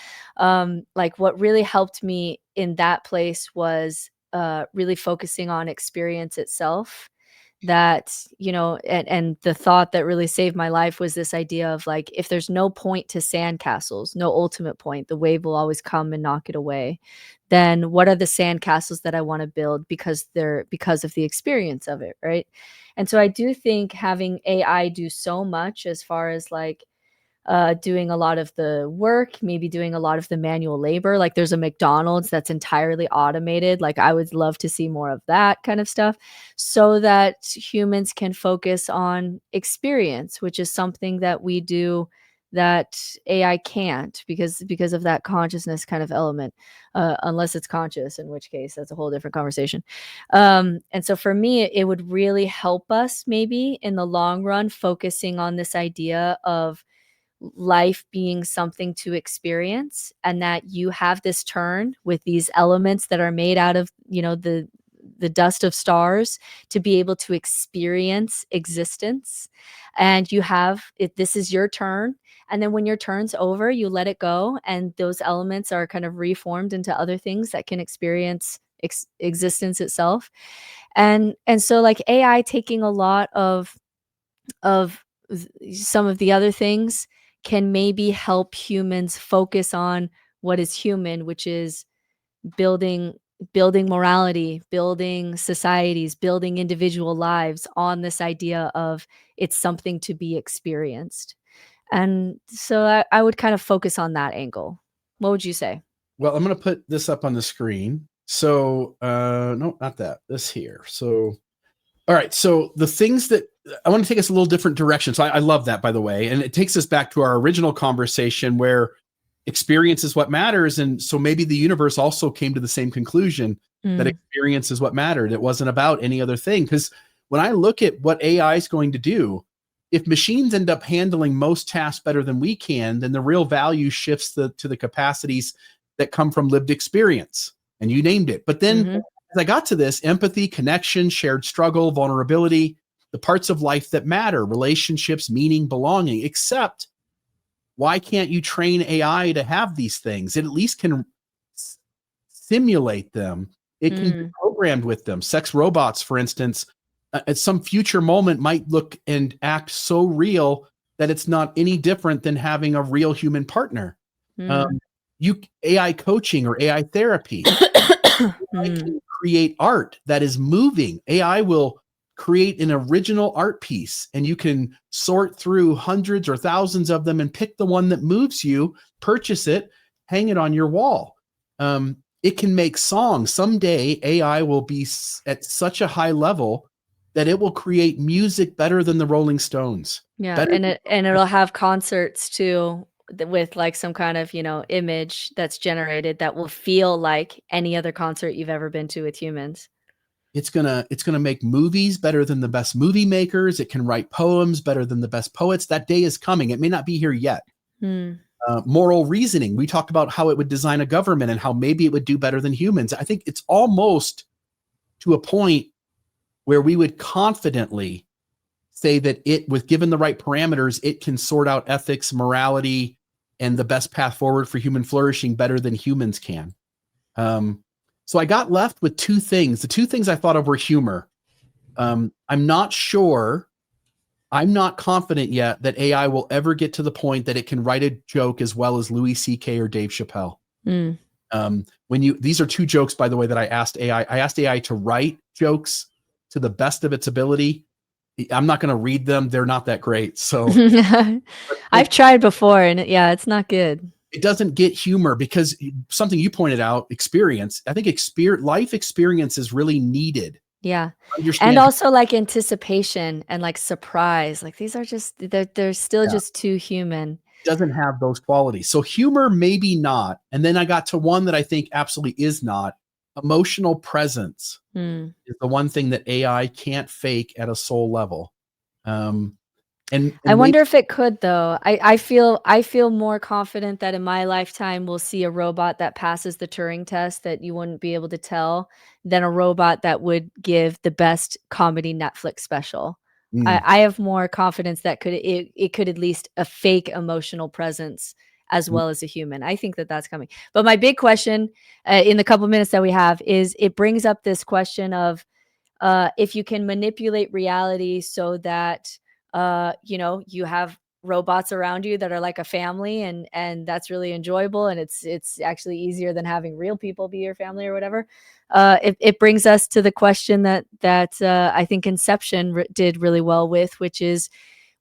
Like what really helped me in that place was really focusing on experience itself. That, and the thought that really saved my life was this idea of like, if there's no point to sandcastles, no ultimate point, the wave will always come and knock it away. Then what are the sandcastles that I want to build because of the experience of it, right? And so I do think having AI do so much as far as like doing a lot of the work, maybe doing a lot of the manual labor. Like there's a McDonald's that's entirely automated. Like I would love to see more of that kind of stuff so that humans can focus on experience, which is something that we do that AI can't because of that consciousness kind of element, unless it's conscious, in which case that's a whole different conversation. And so for me, it would really help us maybe in the long run, focusing on this idea of life being something to experience, and that you have this turn with these elements that are made out of the dust of stars to be able to experience existence. And you have it, this is your turn, and then when your turn's over, you let it go, and those elements are kind of reformed into other things that can experience existence itself. And so like AI taking a lot of some of the other things can maybe help humans focus on what is human, which is building building morality, building societies, building individual lives on this idea of it's something to be experienced. And so I would kind of focus on that angle. What would you say? Well, I'm going to put this up on the screen. So, no, not that. This here. So, all right. So the things that I want to take us a little different direction. So I love that, by the way. And it takes us back to our original conversation where experience is what matters. And so maybe the universe also came to the same conclusion that Mm, experience is what mattered. It wasn't about any other thing. Because when I look at what AI is going to do, if machines end up handling most tasks better than we can, then the real value shifts to the capacities that come from lived experience. And you named it. But then mhm, as I got to this, empathy, connection, shared struggle, vulnerability, the parts of life that matter, relationships, meaning, belonging, except why can't you train AI to have these things? It at least can simulate them. It can be mm, programmed with them. Sex robots, for instance, at some future moment might look and act so real that it's not any different than having a real human partner. mm. Um, AI coaching or AI therapy. AI Mm, can create art that is moving. AI will create an original art piece, and you can sort through hundreds or thousands of them and pick the one that moves you, purchase it, hang it on your wall. It can make songs. Someday, AI will be at such a high level that it will create music better than the Rolling Stones. yeah, Better and it'll have concerts too with like some kind of, image that's generated that will feel like any other concert you've ever been to with humans. It's gonna make movies better than the best movie makers. It can write poems better than the best poets. That day is coming. It may not be here yet. Moral reasoning. We talked about how it would design a government and how maybe it would do better than humans. I think it's almost to a point where we would confidently say that it, with given the right parameters, it can sort out ethics, morality, and the best path forward for human flourishing better than humans can. So I got left with two things. The two things I thought of were humor. I'm not sure, I'm not confident yet that AI will ever get to the point that it can write a joke as well as Louis C.K. or Dave Chappelle. These are two jokes, by the way, that I asked AI. I asked AI to write jokes to the best of its ability. I'm not going to read them. They're not that great. So I've tried before, and it's not good. It doesn't get humor because something you pointed out, experience. I think life experience is really needed. Yeah. And also like anticipation and like surprise. Like these are just, they're still just too human. Doesn't have those qualities. So humor, maybe not. And then I got to one that I think absolutely is not. Emotional presence is the one thing that AI can't fake at a soul level. And I wonder if it could, though. I feel more confident that in my lifetime we'll see a robot that passes the Turing test that you wouldn't be able to tell than a robot that would give the best comedy Netflix special. I have more confidence that it could at least a fake emotional presence as well as a human. I think that that's coming. But my big question in the couple minutes that we have is it brings up this question of if you can manipulate reality so that you have robots around you that are like a family, and that's really enjoyable, and it's actually easier than having real people be your family or whatever. It brings us to the question that I think Inception did really well with, which is,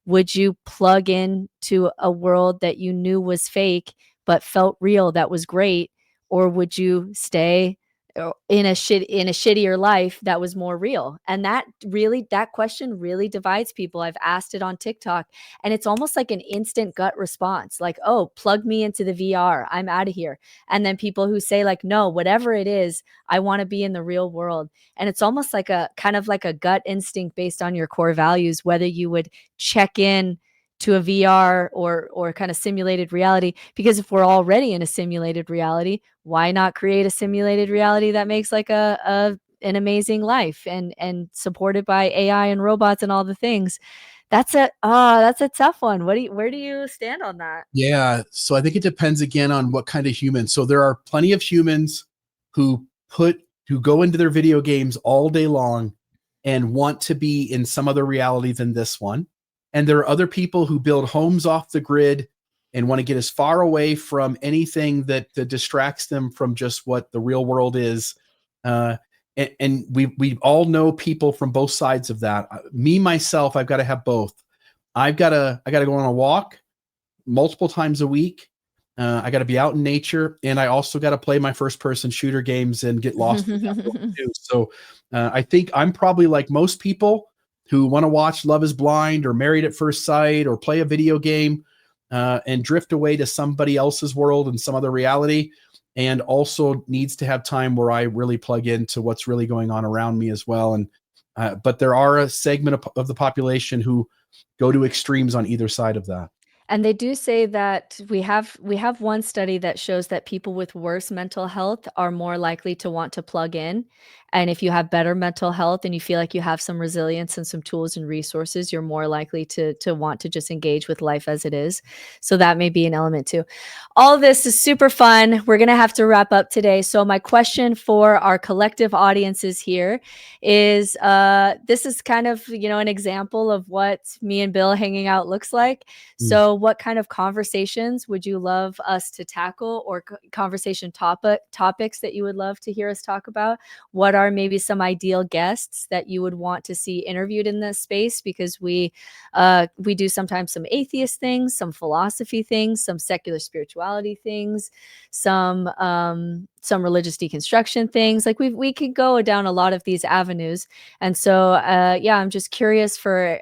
would you plug in to a world that you knew was fake but felt real, that was great, or would you stay in a shittier life that was more real? And that question really divides people. I've asked it on TikTok, and it's almost like an instant gut response, like, oh, plug me into the VR, I'm out of here. And then people who say like, no, whatever it is, I want to be in the real world. And it's almost like a kind of like a gut instinct based on your core values, whether you would check in to a VR or kind of simulated reality. Because if we're already in a simulated reality, why not create a simulated reality that makes like an amazing life and supported by AI and robots and all the things? That's a tough one. Where do you stand on that? Yeah, so I think it depends again on what kind of human. So there are plenty of humans who go into their video games all day long and want to be in some other reality than this one. And there are other people who build homes off the grid and want to get as far away from anything that distracts them from just what the real world is. And we all know people from both sides of that. Me, myself, I've got to have both. I got to go on a walk multiple times a week. I got to be out in nature, and I also got to play my first-person shooter games and get lost in that world too. So I think I'm probably like most people who want to watch Love is Blind or Married at First Sight or play a video game and drift away to somebody else's world and some other reality, and also needs to have time where I really plug into what's really going on around me as well. And but there are a segment of the population who go to extremes on either side of that. And they do say that we have one study that shows that people with worse mental health are more likely to want to plug in. And if you have better mental health and you feel like you have some resilience and some tools and resources, you're more likely to want to just engage with life as it is. So that may be an element too. All of this is super fun. We're going to have to wrap up today. So my question for our collective audiences here is, this is kind of, an example of what me and Bill hanging out looks like. So what kind of conversations would you love us to tackle, or conversation topics that you would love to hear us talk about? What are maybe some ideal guests that you would want to see interviewed in this space? Because we do sometimes some atheist things, some philosophy things, some secular spirituality things, some religious deconstruction things. Like we could go down a lot of these avenues. And so, I'm just curious for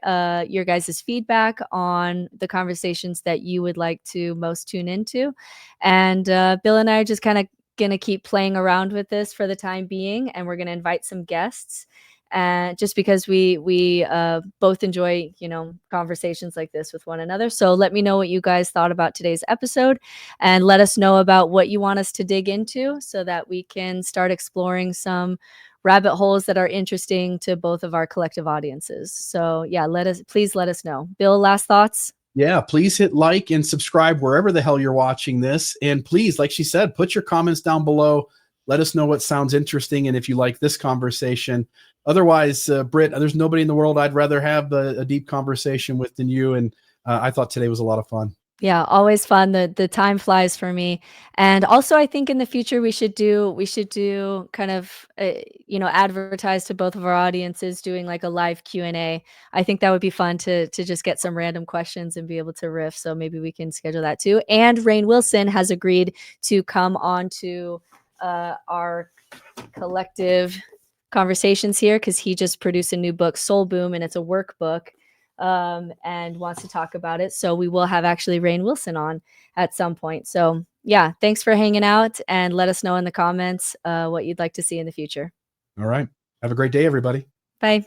your guys' feedback on the conversations that you would like to most tune into. And Bill and I are just kind of going to keep playing around with this for the time being, and we're going to invite some guests. And just because we both enjoy, conversations like this with one another. So let me know what you guys thought about today's episode, and let us know about what you want us to dig into so that we can start exploring some rabbit holes that are interesting to both of our collective audiences. So yeah, please let us know. Bill, last thoughts? Yeah, please hit like and subscribe wherever the hell you're watching this. And please, like she said, put your comments down below. Let us know what sounds interesting and if you like this conversation. Otherwise, Britt, there's nobody in the world I'd rather have a deep conversation with than you. And I thought today was a lot of fun. Yeah, always fun. The time flies for me. And also, I think in the future we should do kind of advertise to both of our audiences doing like a live Q&A. I think that would be fun to just get some random questions and be able to riff. So maybe we can schedule that too. And Rainn Wilson has agreed to come on to our collective conversations here because he just produced a new book, Soul Boom, and it's a workbook. And wants to talk about it. So we will have actually Rainn Wilson on at some point. So yeah, thanks for hanging out, and let us know in the comments what you'd like to see in the future. All right. Have a great day, everybody. Bye.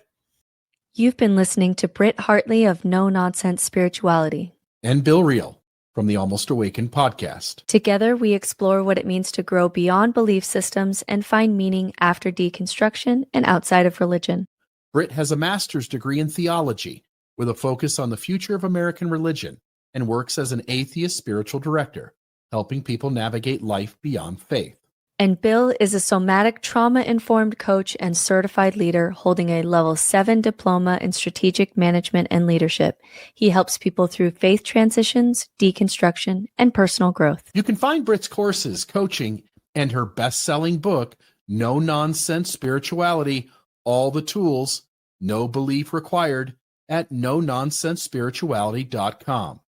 You've been listening to Britt Hartley of No Nonsense Spirituality. And Bill Reel from the Almost Awakened podcast. Together, we explore what it means to grow beyond belief systems and find meaning after deconstruction and outside of religion. Britt has a master's degree in theology with a focus on the future of American religion, and works as an atheist spiritual director, helping people navigate life beyond faith. And Bill is a somatic trauma-informed coach and certified leader holding a level 7 diploma in strategic management and leadership. He helps people through faith transitions, deconstruction, and personal growth. You can find Britt's courses, coaching, and her best-selling book, No Nonsense Spirituality, All the Tools, No Belief Required, at nononsensespirituality.com.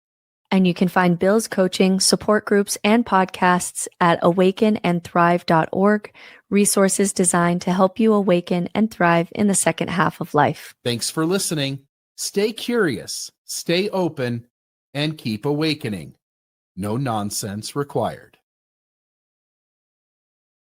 And you can find Bill's coaching, support groups, and podcasts at awakenandthrive.org, resources designed to help you awaken and thrive in the second half of life. Thanks for listening. Stay curious, stay open, and keep awakening. No nonsense required.